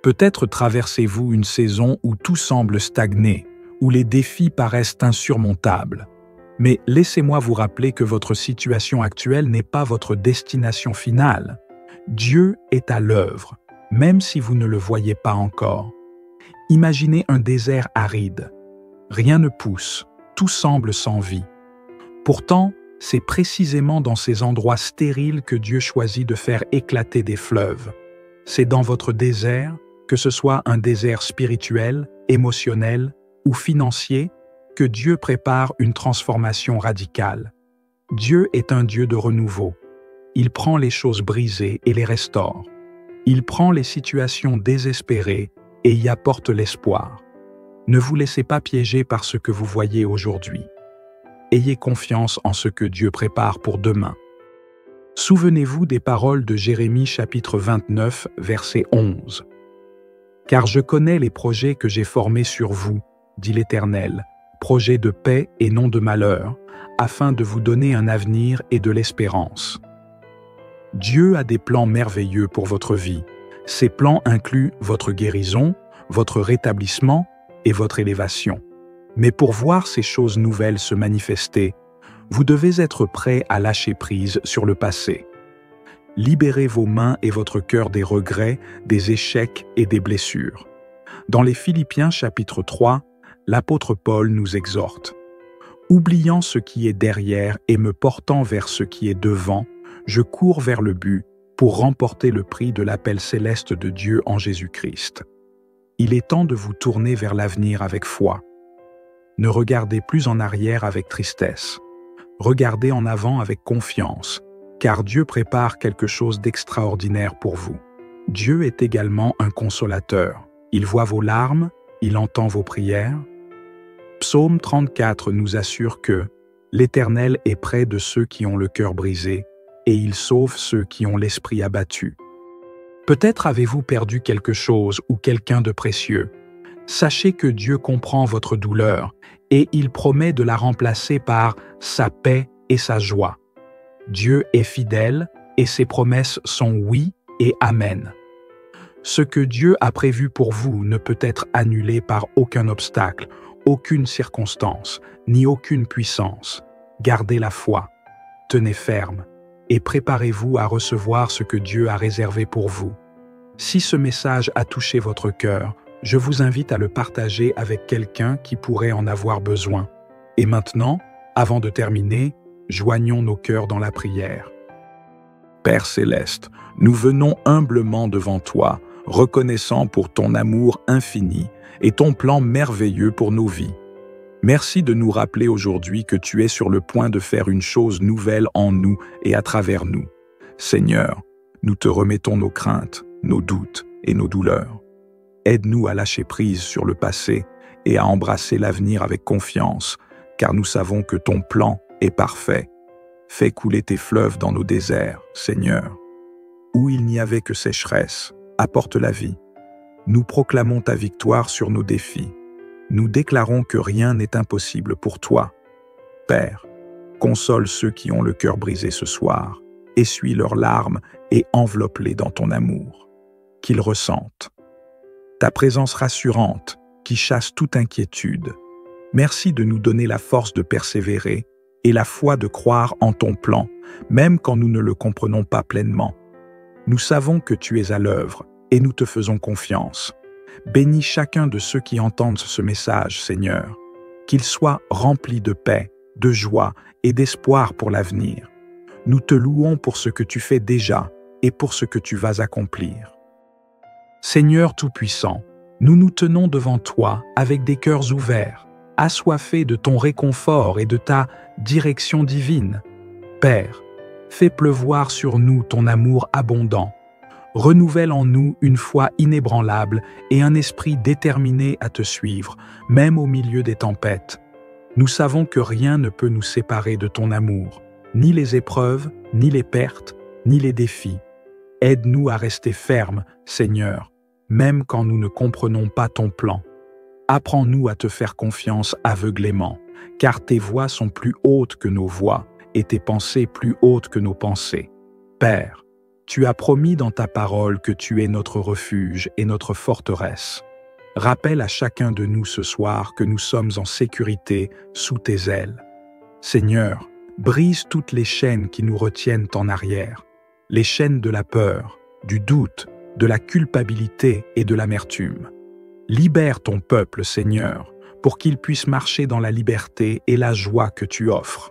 Peut-être traversez-vous une saison où tout semble stagner, où les défis paraissent insurmontables. Mais laissez-moi vous rappeler que votre situation actuelle n'est pas votre destination finale. Dieu est à l'œuvre, même si vous ne le voyez pas encore. Imaginez un désert aride. Rien ne pousse, tout semble sans vie. Pourtant, c'est précisément dans ces endroits stériles que Dieu choisit de faire éclater des fleuves. C'est dans votre désert, que ce soit un désert spirituel, émotionnel ou financier, que Dieu prépare une transformation radicale. Dieu est un Dieu de renouveau. Il prend les choses brisées et les restaure. Il prend les situations désespérées et y apporte l'espoir. Ne vous laissez pas piéger par ce que vous voyez aujourd'hui. Ayez confiance en ce que Dieu prépare pour demain. Souvenez-vous des paroles de Jérémie chapitre 29, verset 11. « Car je connais les projets que j'ai formés sur vous, dit l'Éternel, projets de paix et non de malheur, afin de vous donner un avenir et de l'espérance. » Dieu a des plans merveilleux pour votre vie. Ces plans incluent votre guérison, votre rétablissement et votre élévation. Mais pour voir ces choses nouvelles se manifester, vous devez être prêt à lâcher prise sur le passé. Libérez vos mains et votre cœur des regrets, des échecs et des blessures. Dans les Philippiens chapitre 3, l'apôtre Paul nous exhorte. « Oubliant ce qui est derrière et me portant vers ce qui est devant, je cours vers le but pour remporter le prix de l'appel céleste de Dieu en Jésus-Christ. » Il est temps de vous tourner vers l'avenir avec foi. Ne regardez plus en arrière avec tristesse. Regardez en avant avec confiance, car Dieu prépare quelque chose d'extraordinaire pour vous. Dieu est également un consolateur. Il voit vos larmes, il entend vos prières. Psaume 34 nous assure que l'Éternel est près de ceux qui ont le cœur brisé, et il sauve ceux qui ont l'esprit abattu. Peut-être avez-vous perdu quelque chose ou quelqu'un de précieux. Sachez que Dieu comprend votre douleur et il promet de la remplacer par sa paix et sa joie. Dieu est fidèle et ses promesses sont oui et amen. Ce que Dieu a prévu pour vous ne peut être annulé par aucun obstacle, aucune circonstance, ni aucune puissance. Gardez la foi, tenez ferme et préparez-vous à recevoir ce que Dieu a réservé pour vous. Si ce message a touché votre cœur, je vous invite à le partager avec quelqu'un qui pourrait en avoir besoin. Et maintenant, avant de terminer, joignons nos cœurs dans la prière. Père céleste, nous venons humblement devant toi, reconnaissant pour ton amour infini et ton plan merveilleux pour nos vies. Merci de nous rappeler aujourd'hui que tu es sur le point de faire une chose nouvelle en nous et à travers nous. Seigneur, nous te remettons nos craintes, nos doutes et nos douleurs. Aide-nous à lâcher prise sur le passé et à embrasser l'avenir avec confiance, car nous savons que ton plan est parfait. Fais couler tes fleuves dans nos déserts, Seigneur. Où il n'y avait que sécheresse, apporte la vie. Nous proclamons ta victoire sur nos défis. Nous déclarons que rien n'est impossible pour toi. Père, console ceux qui ont le cœur brisé ce soir, essuie leurs larmes et enveloppe-les dans ton amour. Qu'ils ressentent ta présence rassurante qui chasse toute inquiétude. Merci de nous donner la force de persévérer et la foi de croire en ton plan, même quand nous ne le comprenons pas pleinement. Nous savons que tu es à l'œuvre et nous te faisons confiance. Bénis chacun de ceux qui entendent ce message, Seigneur, qu'ils soient remplis de paix, de joie et d'espoir pour l'avenir. Nous te louons pour ce que tu fais déjà et pour ce que tu vas accomplir. Seigneur Tout-Puissant, nous nous tenons devant toi avec des cœurs ouverts, assoiffés de ton réconfort et de ta direction divine. Père, fais pleuvoir sur nous ton amour abondant. Renouvelle en nous une foi inébranlable et un esprit déterminé à te suivre, même au milieu des tempêtes. Nous savons que rien ne peut nous séparer de ton amour, ni les épreuves, ni les pertes, ni les défis. Aide-nous à rester fermes, Seigneur, même quand nous ne comprenons pas ton plan. Apprends-nous à te faire confiance aveuglément, car tes voies sont plus hautes que nos voies et tes pensées plus hautes que nos pensées. Père, tu as promis dans ta parole que tu es notre refuge et notre forteresse. Rappelle à chacun de nous ce soir que nous sommes en sécurité sous tes ailes. Seigneur, brise toutes les chaînes qui nous retiennent en arrière, les chaînes de la peur, du doute, de la culpabilité et de l'amertume. Libère ton peuple, Seigneur, pour qu'il puisse marcher dans la liberté et la joie que tu offres.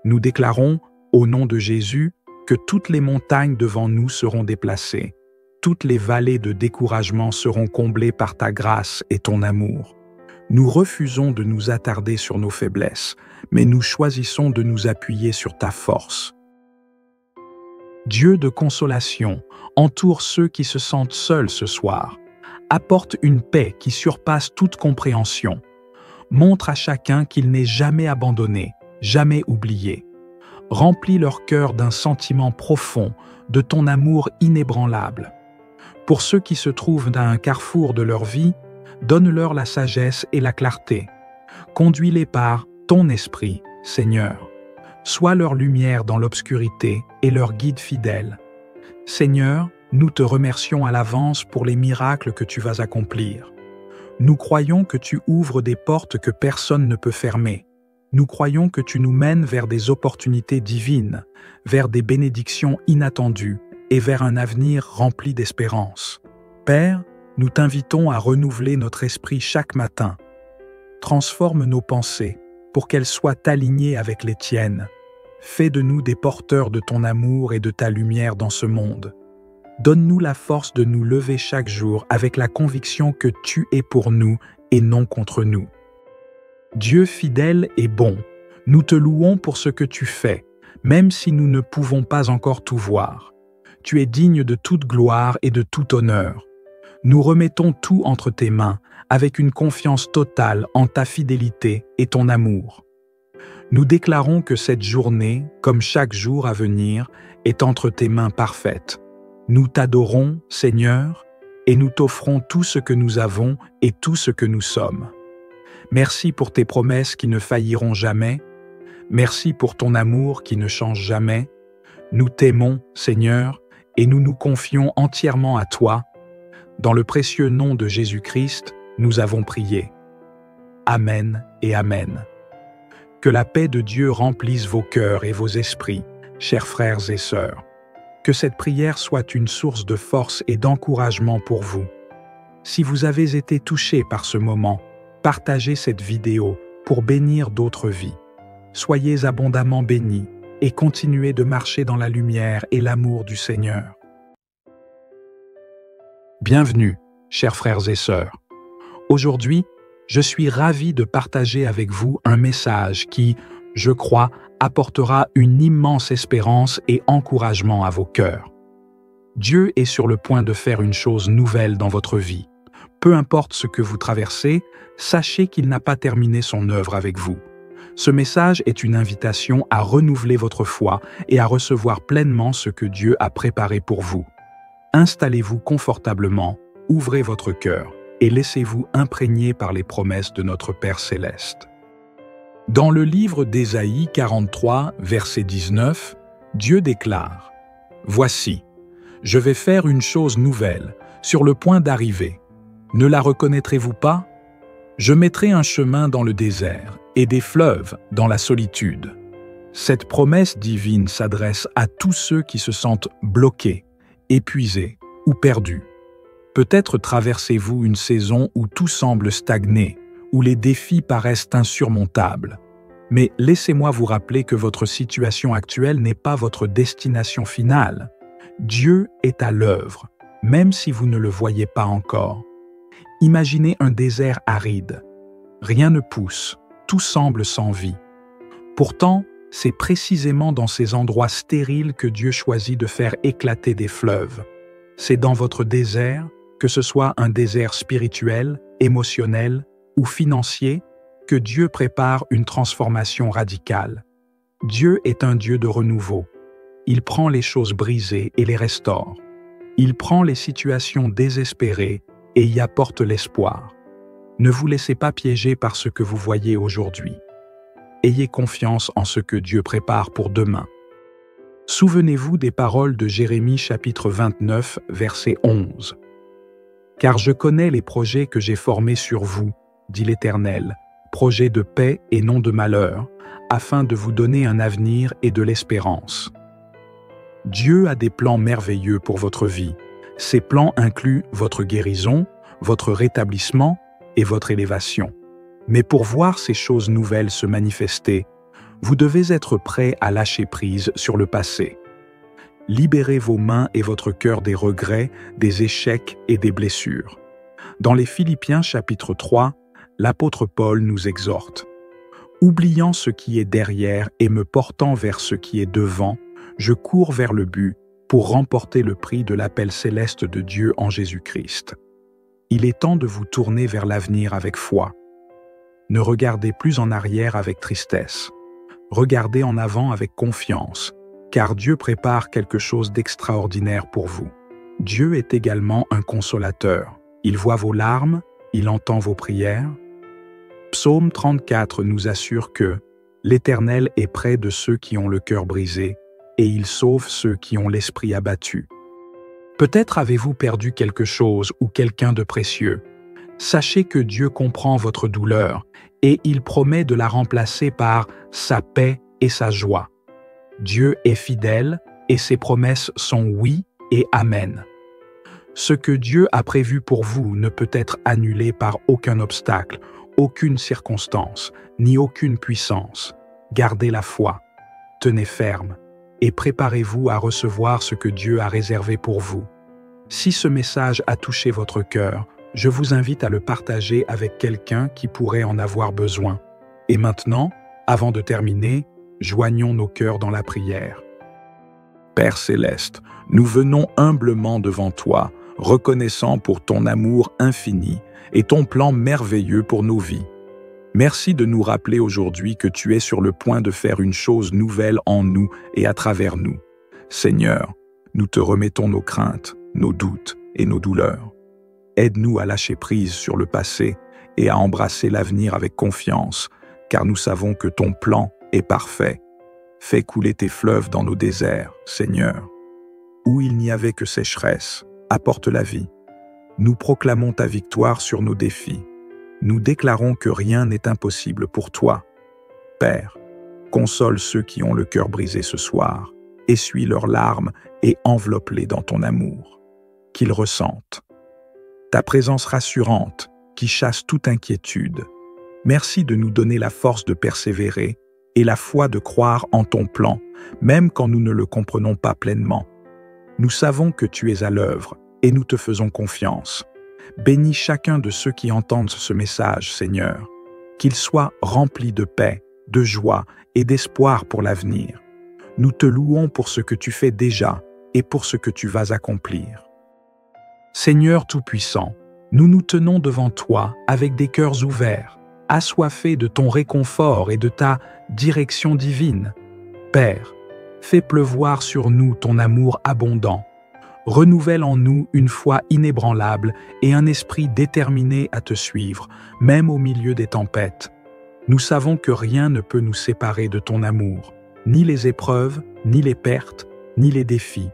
Nous déclarons, au nom de Jésus, que toutes les montagnes devant nous seront déplacées, toutes les vallées de découragement seront comblées par ta grâce et ton amour. Nous refusons de nous attarder sur nos faiblesses, mais nous choisissons de nous appuyer sur ta force. Dieu de consolation, entoure ceux qui se sentent seuls ce soir. Apporte une paix qui surpasse toute compréhension. Montre à chacun qu'il n'est jamais abandonné, jamais oublié. Remplis leur cœur d'un sentiment profond, de ton amour inébranlable. Pour ceux qui se trouvent à un carrefour de leur vie, donne-leur la sagesse et la clarté. Conduis-les par ton esprit, Seigneur. Sois leur lumière dans l'obscurité et leur guide fidèle. Seigneur, nous te remercions à l'avance pour les miracles que tu vas accomplir. Nous croyons que tu ouvres des portes que personne ne peut fermer. Nous croyons que tu nous mènes vers des opportunités divines, vers des bénédictions inattendues et vers un avenir rempli d'espérance. Père, nous t'invitons à renouveler notre esprit chaque matin. Transforme nos pensées pour qu'elles soient alignées avec les tiennes. Fais de nous des porteurs de ton amour et de ta lumière dans ce monde. Donne-nous la force de nous lever chaque jour avec la conviction que tu es pour nous et non contre nous. Dieu fidèle et bon, Nous te louons pour ce que tu fais, même si nous ne pouvons pas encore tout voir. Tu es digne de toute gloire et de tout honneur. Nous remettons tout entre tes mains, avec une confiance totale en ta fidélité et ton amour. Nous déclarons que cette journée, comme chaque jour à venir, est entre tes mains parfaites. Nous t'adorons, Seigneur, et nous t'offrons tout ce que nous avons et tout ce que nous sommes. Merci pour tes promesses qui ne failliront jamais. Merci pour ton amour qui ne change jamais. Nous t'aimons, Seigneur, et nous nous confions entièrement à toi. Dans le précieux nom de Jésus-Christ, nous avons prié. Amen et Amen. Que la paix de Dieu remplisse vos cœurs et vos esprits, chers frères et sœurs. Que cette prière soit une source de force et d'encouragement pour vous. Si vous avez été touché par ce moment, partagez cette vidéo pour bénir d'autres vies. Soyez abondamment bénis et continuez de marcher dans la lumière et l'amour du Seigneur. Bienvenue, chers frères et sœurs. Aujourd'hui, je suis ravi de partager avec vous un message qui, je crois, apportera une immense espérance et encouragement à vos cœurs. Dieu est sur le point de faire une chose nouvelle dans votre vie. Peu importe ce que vous traversez, sachez qu'il n'a pas terminé son œuvre avec vous. Ce message est une invitation à renouveler votre foi et à recevoir pleinement ce que Dieu a préparé pour vous. Installez-vous confortablement, ouvrez votre cœur et laissez-vous imprégner par les promesses de notre Père Céleste. Dans le livre d'Ésaïe 43, verset 19, Dieu déclare « Voici, je vais faire une chose nouvelle, sur le point d'arriver. Ne la reconnaîtrez-vous pas? Je mettrai un chemin dans le désert et des fleuves dans la solitude. » Cette promesse divine s'adresse à tous ceux qui se sentent bloqués, épuisés ou perdus. Peut-être traversez-vous une saison où tout semble stagner, où les défis paraissent insurmontables. Mais laissez-moi vous rappeler que votre situation actuelle n'est pas votre destination finale. Dieu est à l'œuvre, même si vous ne le voyez pas encore. Imaginez un désert aride. Rien ne pousse, tout semble sans vie. Pourtant, c'est précisément dans ces endroits stériles que Dieu choisit de faire éclater des fleuves. C'est dans votre désert, que ce soit un désert spirituel, émotionnel ou financier, que Dieu prépare une transformation radicale. Dieu est un Dieu de renouveau. Il prend les choses brisées et les restaure. Il prend les situations désespérées et y apporte l'espoir. Ne vous laissez pas piéger par ce que vous voyez aujourd'hui. Ayez confiance en ce que Dieu prépare pour demain. Souvenez-vous des paroles de Jérémie chapitre 29, verset 11. « Car je connais les projets que j'ai formés sur vous, dit l'Éternel, projets de paix et non de malheur, afin de vous donner un avenir et de l'espérance. » Dieu a des plans merveilleux pour votre vie. Ces plans incluent votre guérison, votre rétablissement et votre élévation. Mais pour voir ces choses nouvelles se manifester, vous devez être prêt à lâcher prise sur le passé. Libérez vos mains et votre cœur des regrets, des échecs et des blessures. Dans les Philippiens chapitre 3, l'apôtre Paul nous exhorte. « Oubliant ce qui est derrière et me portant vers ce qui est devant, je cours vers le but pour remporter le prix de l'appel céleste de Dieu en Jésus-Christ. » Il est temps de vous tourner vers l'avenir avec foi. Ne regardez plus en arrière avec tristesse. Regardez en avant avec confiance, car Dieu prépare quelque chose d'extraordinaire pour vous. Dieu est également un consolateur. Il voit vos larmes, il entend vos prières. Psaume 34 nous assure que « L'Éternel est près de ceux qui ont le cœur brisé, et il sauve ceux qui ont l'esprit abattu. » Peut-être avez-vous perdu quelque chose ou quelqu'un de précieux. Sachez que Dieu comprend votre douleur et il promet de la remplacer par sa paix et sa joie. Dieu est fidèle et ses promesses sont oui et amen. Ce que Dieu a prévu pour vous ne peut être annulé par aucun obstacle, aucune circonstance, ni aucune puissance. Gardez la foi, tenez ferme et préparez-vous à recevoir ce que Dieu a réservé pour vous. Si ce message a touché votre cœur, je vous invite à le partager avec quelqu'un qui pourrait en avoir besoin. Et maintenant, Avant de terminer, joignons nos cœurs dans la prière. Père céleste, nous venons humblement devant toi, reconnaissant pour ton amour infini et ton plan merveilleux pour nos vies. Merci de nous rappeler aujourd'hui que tu es sur le point de faire une chose nouvelle en nous et à travers nous. Seigneur, nous te remettons nos craintes, nos doutes et nos douleurs. Aide-nous à lâcher prise sur le passé et à embrasser l'avenir avec confiance, car nous savons que ton plan est parfait. Fais couler tes fleuves dans nos déserts, Seigneur. Où il n'y avait que sécheresse, apporte la vie. Nous proclamons ta victoire sur nos défis. Nous déclarons que rien n'est impossible pour toi. Père, console ceux qui ont le cœur brisé ce soir, essuie leurs larmes et enveloppe-les dans ton amour. Qu'ils ressentent ta présence rassurante qui chasse toute inquiétude. Merci de nous donner la force de persévérer et la foi de croire en ton plan, même quand nous ne le comprenons pas pleinement. Nous savons que tu es à l'œuvre et nous te faisons confiance. Bénis chacun de ceux qui entendent ce message, Seigneur, qu'ils soient remplis de paix, de joie et d'espoir pour l'avenir. Nous te louons pour ce que tu fais déjà et pour ce que tu vas accomplir. Seigneur Tout-Puissant, nous nous tenons devant toi avec des cœurs ouverts, assoiffés de ton réconfort et de ta direction divine. Père, fais pleuvoir sur nous ton amour abondant. Renouvelle en nous une foi inébranlable et un esprit déterminé à te suivre, même au milieu des tempêtes. Nous savons que rien ne peut nous séparer de ton amour, ni les épreuves, ni les pertes, ni les défis.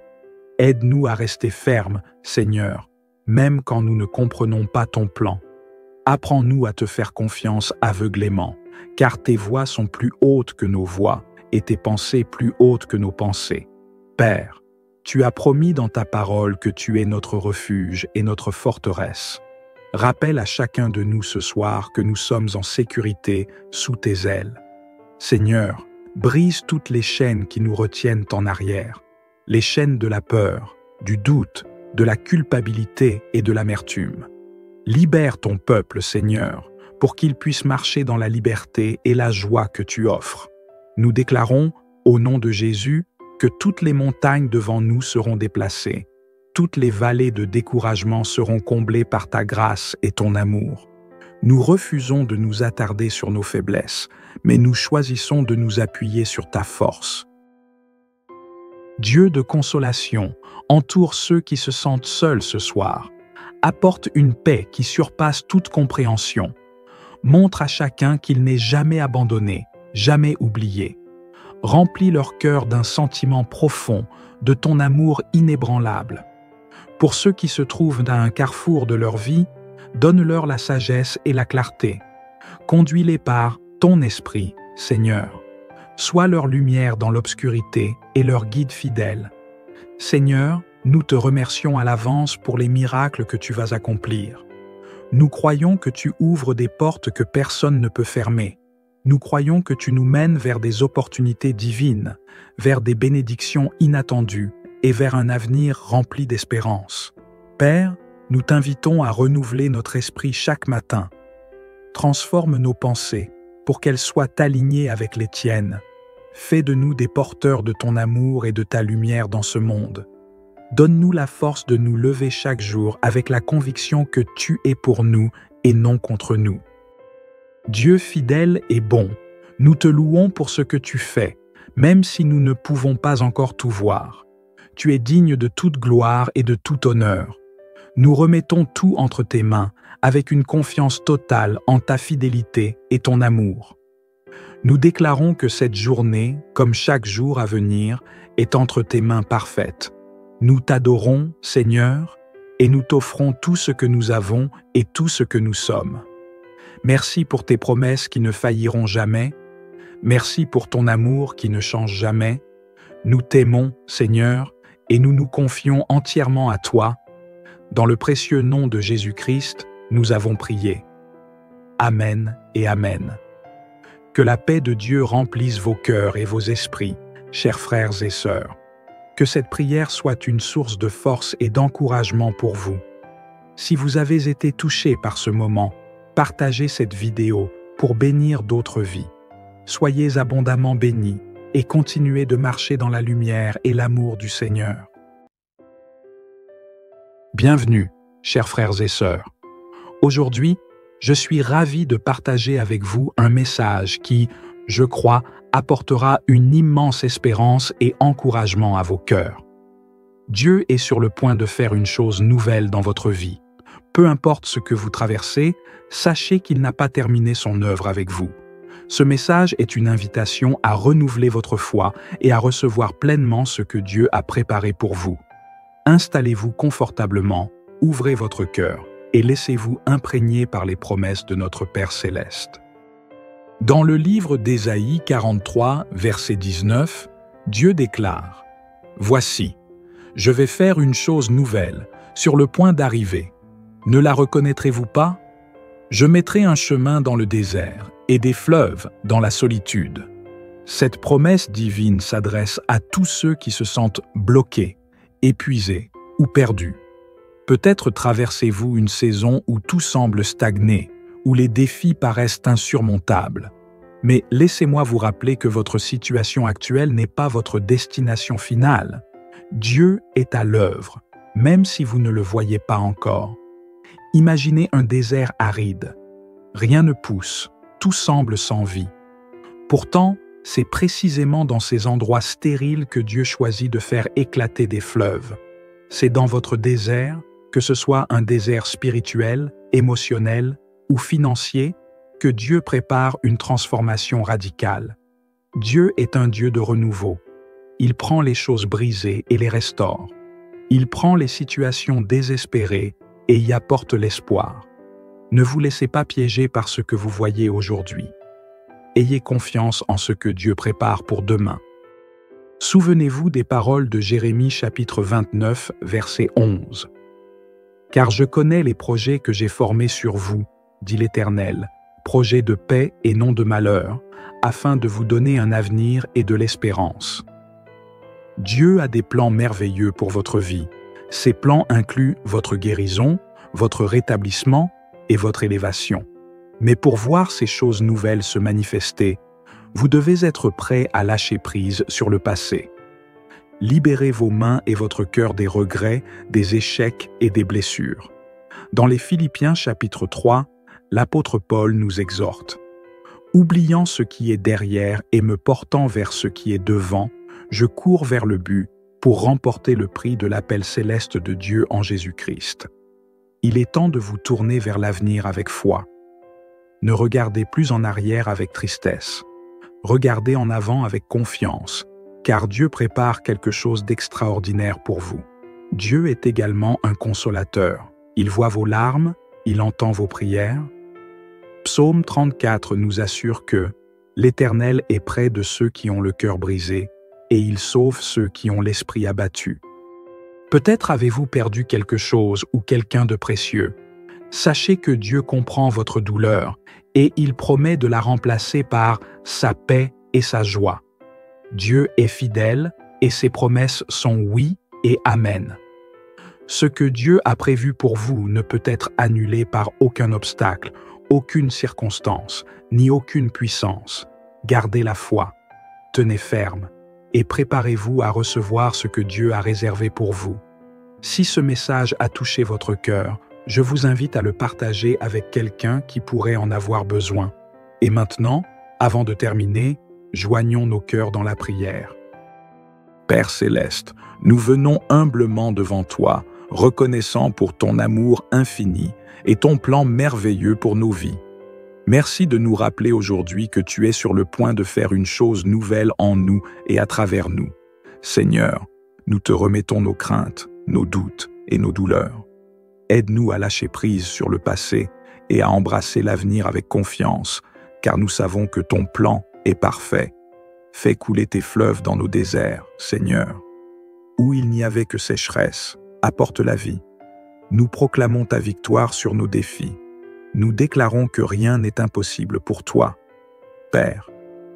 Aide-nous à rester fermes, Seigneur, même quand nous ne comprenons pas ton plan. Apprends-nous à te faire confiance aveuglément, car tes voies sont plus hautes que nos voies et tes pensées plus hautes que nos pensées. Père, tu as promis dans ta parole que tu es notre refuge et notre forteresse. Rappelle à chacun de nous ce soir que nous sommes en sécurité sous tes ailes. Seigneur, brise toutes les chaînes qui nous retiennent en arrière, les chaînes de la peur, du doute, de la culpabilité et de l'amertume. Libère ton peuple, Seigneur, pour qu'il puisse marcher dans la liberté et la joie que tu offres. Nous déclarons, au nom de Jésus, que toutes les montagnes devant nous seront déplacées, toutes les vallées de découragement seront comblées par ta grâce et ton amour. Nous refusons de nous attarder sur nos faiblesses, mais nous choisissons de nous appuyer sur ta force. Dieu de consolation, entoure ceux qui se sentent seuls ce soir. Apporte une paix qui surpasse toute compréhension. Montre à chacun qu'il n'est jamais abandonné, jamais oublié. Remplis leur cœur d'un sentiment profond, de ton amour inébranlable. Pour ceux qui se trouvent à un carrefour de leur vie, donne-leur la sagesse et la clarté. Conduis-les par ton esprit, Seigneur. Sois leur lumière dans l'obscurité et leur guide fidèle. Seigneur, nous te remercions à l'avance pour les miracles que tu vas accomplir. Nous croyons que tu ouvres des portes que personne ne peut fermer. Nous croyons que tu nous mènes vers des opportunités divines, vers des bénédictions inattendues et vers un avenir rempli d'espérance. Père, nous t'invitons à renouveler notre esprit chaque matin. Transforme nos pensées pour qu'elles soient alignées avec les tiennes. Fais de nous des porteurs de ton amour et de ta lumière dans ce monde. Donne-nous la force de nous lever chaque jour avec la conviction que tu es pour nous et non contre nous. Dieu fidèle et bon, nous te louons pour ce que tu fais, même si nous ne pouvons pas encore tout voir. Tu es digne de toute gloire et de tout honneur. Nous remettons tout entre tes mains, avec une confiance totale en ta fidélité et ton amour. Nous déclarons que cette journée, comme chaque jour à venir, est entre tes mains parfaites. Nous t'adorons, Seigneur, et nous t'offrons tout ce que nous avons et tout ce que nous sommes. Merci pour tes promesses qui ne failliront jamais. Merci pour ton amour qui ne change jamais. Nous t'aimons, Seigneur, et nous nous confions entièrement à toi. Dans le précieux nom de Jésus-Christ, nous avons prié. Amen et Amen. Que la paix de Dieu remplisse vos cœurs et vos esprits, chers frères et sœurs. Que cette prière soit une source de force et d'encouragement pour vous. Si vous avez été touchés par ce moment, partagez cette vidéo pour bénir d'autres vies. soyez abondamment bénis et continuez de marcher dans la lumière et l'amour du Seigneur. Bienvenue, chers frères et sœurs. Aujourd'hui, je suis ravi de partager avec vous un message qui, je crois, apportera une immense espérance et encouragement à vos cœurs. Dieu est sur le point de faire une chose nouvelle dans votre vie. Peu importe ce que vous traversez, sachez qu'il n'a pas terminé son œuvre avec vous. Ce message est une invitation à renouveler votre foi et à recevoir pleinement ce que Dieu a préparé pour vous. Installez-vous confortablement, ouvrez votre cœur et laissez-vous imprégner par les promesses de notre Père céleste. Dans le livre d'Ésaïe 43, verset 19, Dieu déclare « Voici, je vais faire une chose nouvelle, sur le point d'arriver. Ne la reconnaîtrez-vous pas? Je mettrai un chemin dans le désert et des fleuves dans la solitude. » Cette promesse divine s'adresse à tous ceux qui se sentent bloqués, épuisés ou perdus. Peut-être traversez-vous une saison où tout semble stagner, où les défis paraissent insurmontables. Mais laissez-moi vous rappeler que votre situation actuelle n'est pas votre destination finale. Dieu est à l'œuvre, même si vous ne le voyez pas encore. Imaginez un désert aride. Rien ne pousse, tout semble sans vie. Pourtant, c'est précisément dans ces endroits stériles que Dieu choisit de faire éclater des fleuves. C'est dans votre désert, que ce soit un désert spirituel, émotionnel ou financier, que Dieu prépare une transformation radicale. Dieu est un Dieu de renouveau. Il prend les choses brisées et les restaure. Il prend les situations désespérées et y apporte l'espoir. Ne vous laissez pas piéger par ce que vous voyez aujourd'hui. Ayez confiance en ce que Dieu prépare pour demain. Souvenez-vous des paroles de Jérémie chapitre 29, verset 11. « Car je connais les projets que j'ai formés sur vous, dit l'Éternel, projets de paix et non de malheur, afin de vous donner un avenir et de l'espérance. » Dieu a des plans merveilleux pour votre vie. Ces plans incluent votre guérison, votre rétablissement et votre élévation. Mais pour voir ces choses nouvelles se manifester, vous devez être prêt à lâcher prise sur le passé. Libérez vos mains et votre cœur des regrets, des échecs et des blessures. Dans les Philippiens chapitre 3, l'apôtre Paul nous exhorte « Oubliant ce qui est derrière et me portant vers ce qui est devant, je cours vers le but pour remporter le prix de l'appel céleste de Dieu en Jésus-Christ. » Il est temps de vous tourner vers l'avenir avec foi. Ne regardez plus en arrière avec tristesse. Regardez en avant avec confiance, car Dieu prépare quelque chose d'extraordinaire pour vous. Dieu est également un consolateur. Il voit vos larmes, il entend vos prières. Psaume 34 nous assure que « L'Éternel est près de ceux qui ont le cœur brisé, et il sauve ceux qui ont l'esprit abattu. » Peut-être avez-vous perdu quelque chose ou quelqu'un de précieux. Sachez que Dieu comprend votre douleur et il promet de la remplacer par sa paix et sa joie. Dieu est fidèle et ses promesses sont oui et amen. Ce que Dieu a prévu pour vous ne peut être annulé par aucun obstacle, aucune circonstance, ni aucune puissance. Gardez la foi, tenez ferme et préparez-vous à recevoir ce que Dieu a réservé pour vous. Si ce message a touché votre cœur, je vous invite à le partager avec quelqu'un qui pourrait en avoir besoin. Et maintenant, avant de terminer, joignons nos cœurs dans la prière. Père céleste, nous venons humblement devant toi, reconnaissant pour ton amour infini et ton plan merveilleux pour nos vies. Merci de nous rappeler aujourd'hui que tu es sur le point de faire une chose nouvelle en nous et à travers nous. Seigneur, nous te remettons nos craintes, nos doutes et nos douleurs. Aide-nous à lâcher prise sur le passé et à embrasser l'avenir avec confiance, car nous savons que ton plan est parfait. Fais couler tes fleuves dans nos déserts, Seigneur. Où il n'y avait que sécheresse, apporte la vie. Nous proclamons ta victoire sur nos défis. Nous déclarons que rien n'est impossible pour toi. Père,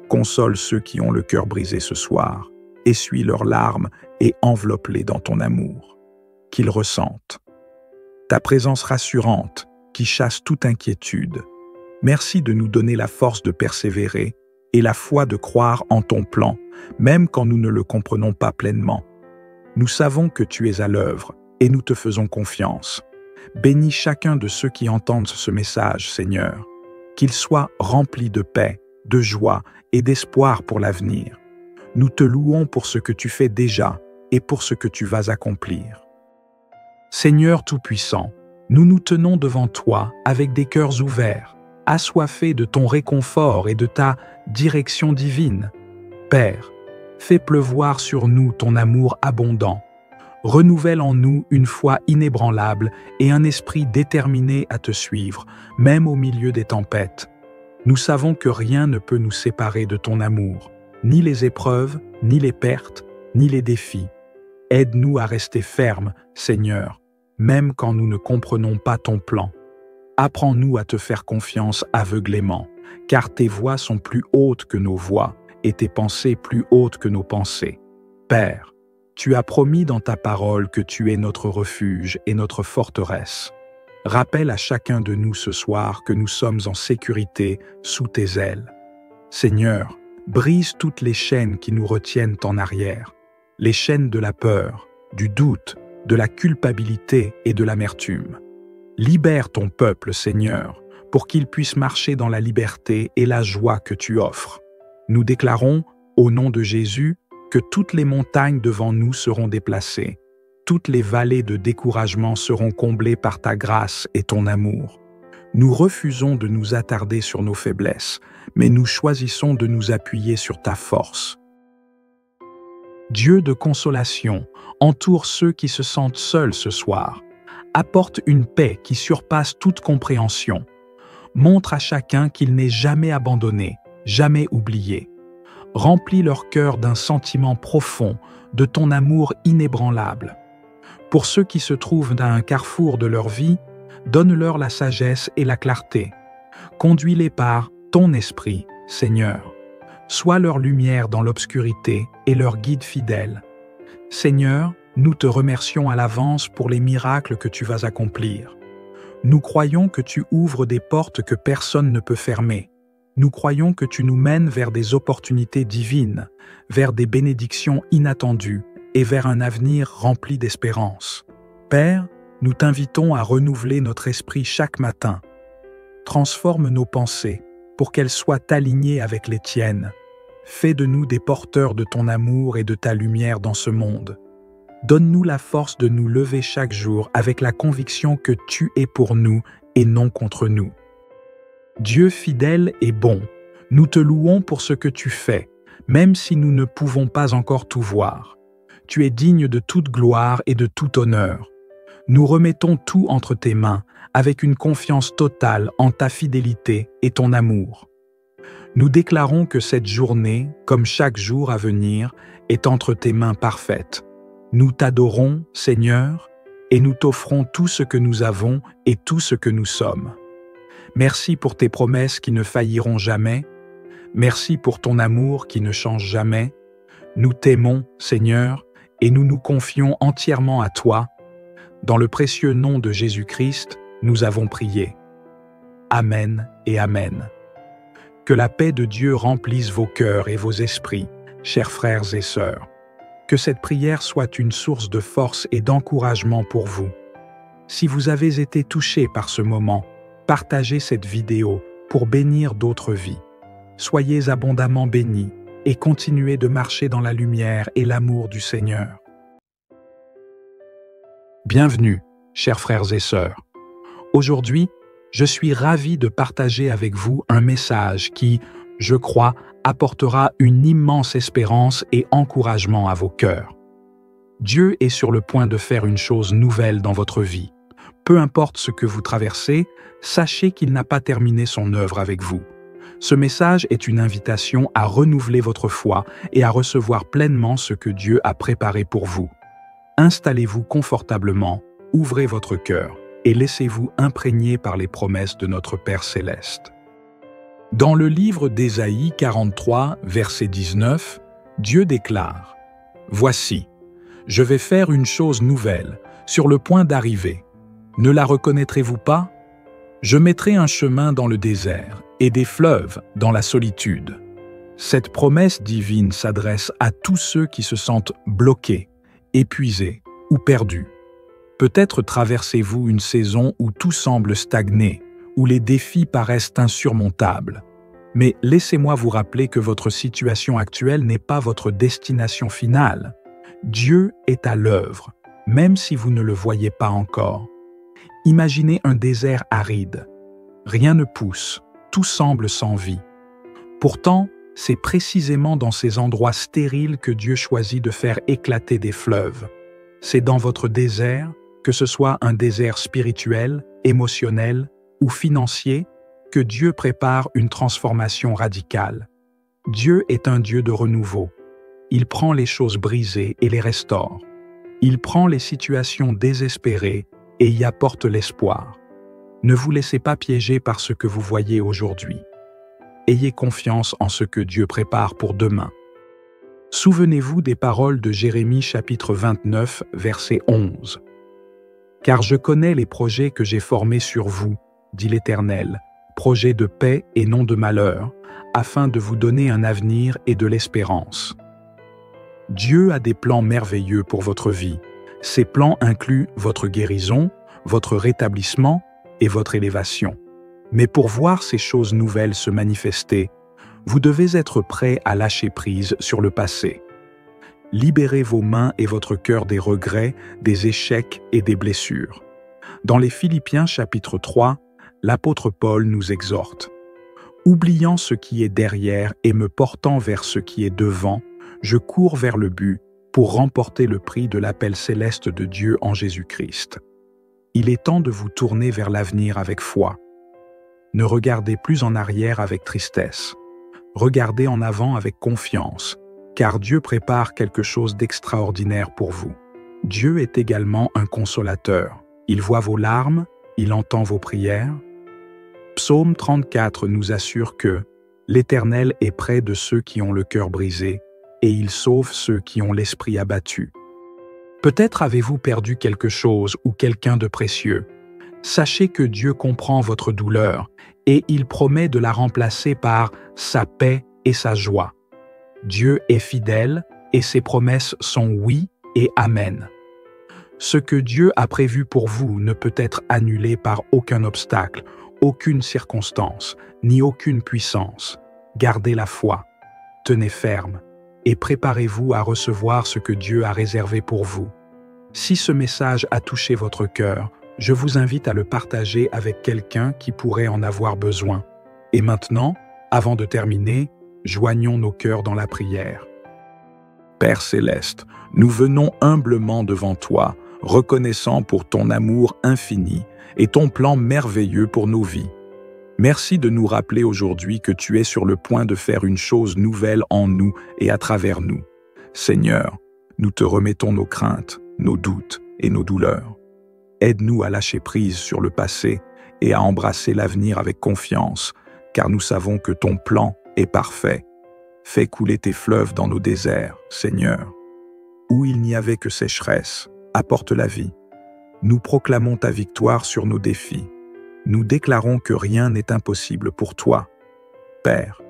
console ceux qui ont le cœur brisé ce soir, essuie leurs larmes et enveloppe-les dans ton amour. Qu'ils ressentent ta présence rassurante qui chasse toute inquiétude. Merci de nous donner la force de persévérer et la foi de croire en ton plan, même quand nous ne le comprenons pas pleinement. Nous savons que tu es à l'œuvre et nous te faisons confiance. Bénis chacun de ceux qui entendent ce message, Seigneur, qu'ils soient remplis de paix, de joie et d'espoir pour l'avenir. Nous te louons pour ce que tu fais déjà et pour ce que tu vas accomplir. Seigneur Tout-Puissant, nous nous tenons devant toi avec des cœurs ouverts, assoiffés de ton réconfort et de ta direction divine. Père, fais pleuvoir sur nous ton amour abondant. Renouvelle en nous une foi inébranlable et un esprit déterminé à te suivre, même au milieu des tempêtes. Nous savons que rien ne peut nous séparer de ton amour, ni les épreuves, ni les pertes, ni les défis. Aide-nous à rester fermes, Seigneur, même quand nous ne comprenons pas ton plan. Apprends-nous à te faire confiance aveuglément, car tes voies sont plus hautes que nos voies et tes pensées plus hautes que nos pensées. Père, tu as promis dans ta parole que tu es notre refuge et notre forteresse. Rappelle à chacun de nous ce soir que nous sommes en sécurité sous tes ailes. Seigneur, brise toutes les chaînes qui nous retiennent en arrière, les chaînes de la peur, du doute, de la culpabilité et de l'amertume. Libère ton peuple, Seigneur, pour qu'il puisse marcher dans la liberté et la joie que tu offres. Nous déclarons, au nom de Jésus, que toutes les montagnes devant nous seront déplacées, toutes les vallées de découragement seront comblées par ta grâce et ton amour. Nous refusons de nous attarder sur nos faiblesses, mais nous choisissons de nous appuyer sur ta force. Dieu de consolation, entoure ceux qui se sentent seuls ce soir. Apporte une paix qui surpasse toute compréhension. Montre à chacun qu'il n'est jamais abandonné, jamais oublié. Remplis leur cœur d'un sentiment profond, de ton amour inébranlable. Pour ceux qui se trouvent à un carrefour de leur vie, donne-leur la sagesse et la clarté. Conduis-les par ton esprit, Seigneur. Sois leur lumière dans l'obscurité et leur guide fidèle. Seigneur, nous te remercions à l'avance pour les miracles que tu vas accomplir. Nous croyons que tu ouvres des portes que personne ne peut fermer. Nous croyons que tu nous mènes vers des opportunités divines, vers des bénédictions inattendues et vers un avenir rempli d'espérance. Père, nous t'invitons à renouveler notre esprit chaque matin. Transforme nos pensées pour qu'elles soient alignées avec les tiennes. Fais de nous des porteurs de ton amour et de ta lumière dans ce monde. Donne-nous la force de nous lever chaque jour avec la conviction que tu es pour nous et non contre nous. Dieu fidèle et bon, nous te louons pour ce que tu fais, même si nous ne pouvons pas encore tout voir. Tu es digne de toute gloire et de tout honneur. Nous remettons tout entre tes mains, avec une confiance totale en ta fidélité et ton amour. Nous déclarons que cette journée, comme chaque jour à venir, est entre tes mains parfaites. Nous t'adorons, Seigneur, et nous t'offrons tout ce que nous avons et tout ce que nous sommes. Merci pour tes promesses qui ne failliront jamais. Merci pour ton amour qui ne change jamais. Nous t'aimons, Seigneur, et nous nous confions entièrement à toi. Dans le précieux nom de Jésus-Christ, nous avons prié. Amen et Amen. Que la paix de Dieu remplisse vos cœurs et vos esprits, chers frères et sœurs. Que cette prière soit une source de force et d'encouragement pour vous. Si vous avez été touché par ce moment, partagez cette vidéo pour bénir d'autres vies. Soyez abondamment bénis et continuez de marcher dans la lumière et l'amour du Seigneur. Bienvenue, chers frères et sœurs. Aujourd'hui, je suis ravi de partager avec vous un message qui, je crois, apportera une immense espérance et encouragement à vos cœurs. Dieu est sur le point de faire une chose nouvelle dans votre vie. Peu importe ce que vous traversez, sachez qu'il n'a pas terminé son œuvre avec vous. Ce message est une invitation à renouveler votre foi et à recevoir pleinement ce que Dieu a préparé pour vous. Installez-vous confortablement, ouvrez votre cœur et laissez-vous imprégner par les promesses de notre Père céleste. Dans le livre d'Ésaïe 43, verset 19, Dieu déclare « Voici, je vais faire une chose nouvelle, sur le point d'arriver. Ne la reconnaîtrez-vous pas? Je mettrai un chemin dans le désert et des fleuves dans la solitude. Cette promesse divine s'adresse à tous ceux qui se sentent bloqués, épuisés ou perdus. Peut-être traversez-vous une saison où tout semble stagner, où les défis paraissent insurmontables. Mais laissez-moi vous rappeler que votre situation actuelle n'est pas votre destination finale. Dieu est à l'œuvre, même si vous ne le voyez pas encore. Imaginez un désert aride. Rien ne pousse, tout semble sans vie. Pourtant, c'est précisément dans ces endroits stériles que Dieu choisit de faire éclater des fleuves. C'est dans votre désert, que ce soit un désert spirituel, émotionnel ou financier, que Dieu prépare une transformation radicale. Dieu est un Dieu de renouveau. Il prend les choses brisées et les restaure. Il prend les situations désespérées et y apporte l'espoir. Ne vous laissez pas piéger par ce que vous voyez aujourd'hui. Ayez confiance en ce que Dieu prépare pour demain. Souvenez-vous des paroles de Jérémie chapitre 29, verset 11. « Car je connais les projets que j'ai formés sur vous, dit l'Éternel, projets de paix et non de malheur, afin de vous donner un avenir et de l'espérance. » Dieu a des plans merveilleux pour votre vie. Ces plans incluent votre guérison, votre rétablissement et votre élévation. Mais pour voir ces choses nouvelles se manifester, vous devez être prêt à lâcher prise sur le passé. Libérez vos mains et votre cœur des regrets, des échecs et des blessures. Dans les Philippiens chapitre 3, l'apôtre Paul nous exhorte. « Oubliant ce qui est derrière et me portant vers ce qui est devant, je cours vers le but pour remporter le prix de l'appel céleste de Dieu en Jésus-Christ. » Il est temps de vous tourner vers l'avenir avec foi. Ne regardez plus en arrière avec tristesse. Regardez en avant avec confiance, car Dieu prépare quelque chose d'extraordinaire pour vous. Dieu est également un consolateur. Il voit vos larmes, il entend vos prières. Psaume 34 nous assure que « L'Éternel est près de ceux qui ont le cœur brisé, et il sauve ceux qui ont l'esprit abattu. » Peut-être avez-vous perdu quelque chose ou quelqu'un de précieux. Sachez que Dieu comprend votre douleur et il promet de la remplacer par sa paix et sa joie. Dieu est fidèle et ses promesses sont oui et amen. Ce que Dieu a prévu pour vous ne peut être annulé par aucun obstacle, aucune circonstance, ni aucune puissance. Gardez la foi, tenez ferme et préparez-vous à recevoir ce que Dieu a réservé pour vous. Si ce message a touché votre cœur, je vous invite à le partager avec quelqu'un qui pourrait en avoir besoin. Et maintenant, avant de terminer, joignons nos cœurs dans la prière. Père céleste, nous venons humblement devant toi, reconnaissant pour ton amour infini et ton plan merveilleux pour nos vies. Merci de nous rappeler aujourd'hui que tu es sur le point de faire une chose nouvelle en nous et à travers nous. Seigneur, nous te remettons nos craintes, nos doutes et nos douleurs. Aide-nous à lâcher prise sur le passé et à embrasser l'avenir avec confiance, car nous savons que ton plan est parfait. Fais couler tes fleuves dans nos déserts, Seigneur. Où il n'y avait que sécheresse, apporte la vie. Nous proclamons ta victoire sur nos défis. Nous déclarons que rien n'est impossible pour toi. Père,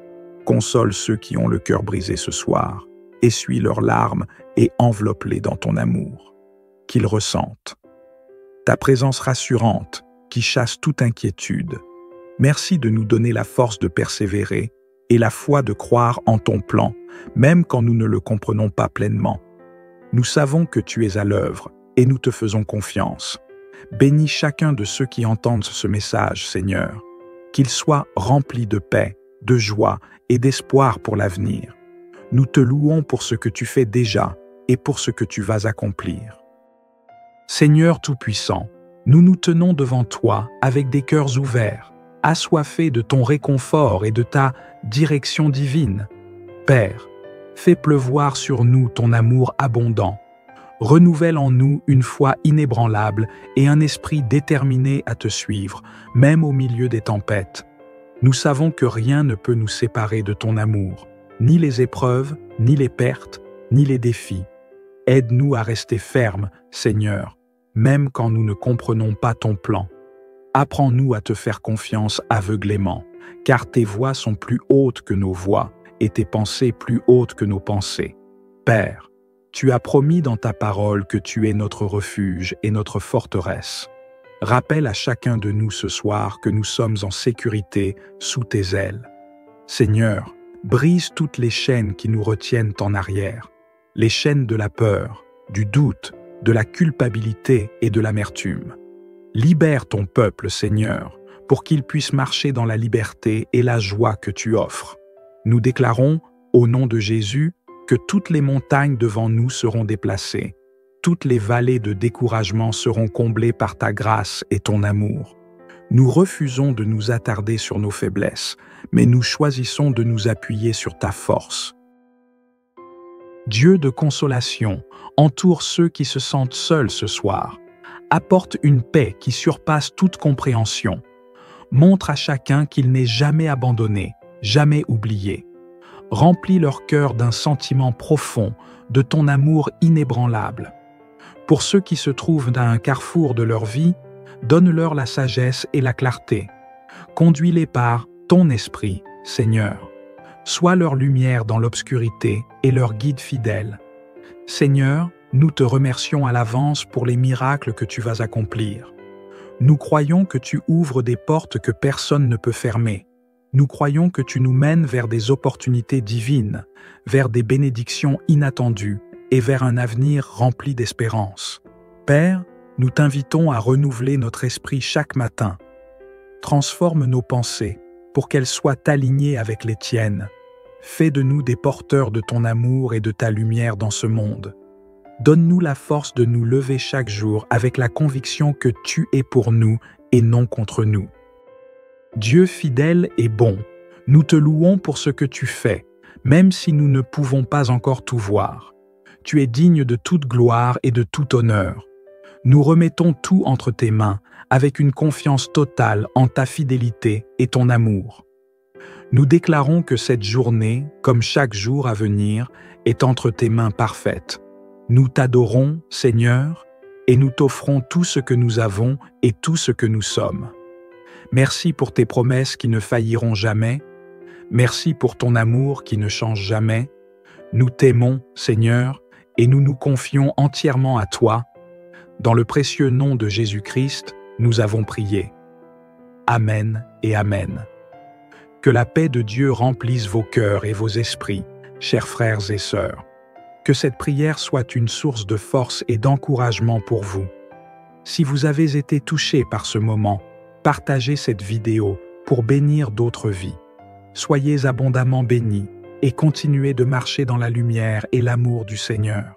console ceux qui ont le cœur brisé ce soir, essuie leurs larmes et enveloppe-les dans ton amour. Qu'ils ressentent ta présence rassurante qui chasse toute inquiétude. Merci de nous donner la force de persévérer et la foi de croire en ton plan, même quand nous ne le comprenons pas pleinement. Nous savons que tu es à l'œuvre et nous te faisons confiance. Bénis chacun de ceux qui entendent ce message, Seigneur, qu'ils soient remplis de paix, de joie et d'espoir pour l'avenir. Nous te louons pour ce que tu fais déjà et pour ce que tu vas accomplir. Seigneur Tout-Puissant, nous nous tenons devant toi avec des cœurs ouverts, assoiffés de ton réconfort et de ta direction divine. Père, fais pleuvoir sur nous ton amour abondant. Renouvelle en nous une foi inébranlable et un esprit déterminé à te suivre, même au milieu des tempêtes. Nous savons que rien ne peut nous séparer de ton amour, ni les épreuves, ni les pertes, ni les défis. Aide-nous à rester fermes, Seigneur, même quand nous ne comprenons pas ton plan. Apprends-nous à te faire confiance aveuglément, car tes voies sont plus hautes que nos voies et tes pensées plus hautes que nos pensées. Père, tu as promis dans ta parole que tu es notre refuge et notre forteresse. Rappelle à chacun de nous ce soir que nous sommes en sécurité sous tes ailes. Seigneur, brise toutes les chaînes qui nous retiennent en arrière, les chaînes de la peur, du doute, de la culpabilité et de l'amertume. Libère ton peuple, Seigneur, pour qu'il puisse marcher dans la liberté et la joie que tu offres. Nous déclarons, au nom de Jésus, que toutes les montagnes devant nous seront déplacées. Toutes les vallées de découragement seront comblées par ta grâce et ton amour. Nous refusons de nous attarder sur nos faiblesses, mais nous choisissons de nous appuyer sur ta force. Dieu de consolation, entoure ceux qui se sentent seuls ce soir. Apporte une paix qui surpasse toute compréhension. Montre à chacun qu'il n'est jamais abandonné, jamais oublié. Remplis leur cœur d'un sentiment profond, de ton amour inébranlable. Pour ceux qui se trouvent à un carrefour de leur vie, donne-leur la sagesse et la clarté. Conduis-les par ton esprit, Seigneur. Sois leur lumière dans l'obscurité et leur guide fidèle. Seigneur, nous te remercions à l'avance pour les miracles que tu vas accomplir. Nous croyons que tu ouvres des portes que personne ne peut fermer. Nous croyons que tu nous mènes vers des opportunités divines, vers des bénédictions inattendues et vers un avenir rempli d'espérance. Père, nous t'invitons à renouveler notre esprit chaque matin. Transforme nos pensées pour qu'elles soient alignées avec les tiennes. Fais de nous des porteurs de ton amour et de ta lumière dans ce monde. Donne-nous la force de nous lever chaque jour avec la conviction que tu es pour nous et non contre nous. Dieu fidèle et bon, nous te louons pour ce que tu fais, même si nous ne pouvons pas encore tout voir. Tu es digne de toute gloire et de tout honneur. Nous remettons tout entre tes mains, avec une confiance totale en ta fidélité et ton amour. Nous déclarons que cette journée, comme chaque jour à venir, est entre tes mains parfaites. Nous t'adorons, Seigneur, et nous t'offrons tout ce que nous avons et tout ce que nous sommes. Merci pour tes promesses qui ne failliront jamais. Merci pour ton amour qui ne change jamais. Nous t'aimons, Seigneur, et nous nous confions entièrement à toi. Dans le précieux nom de Jésus-Christ, nous avons prié. Amen et Amen. Que la paix de Dieu remplisse vos cœurs et vos esprits, chers frères et sœurs. Que cette prière soit une source de force et d'encouragement pour vous. Si vous avez été touché par ce moment, partagez cette vidéo pour bénir d'autres vies. Soyez abondamment bénis et continuez de marcher dans la lumière et l'amour du Seigneur.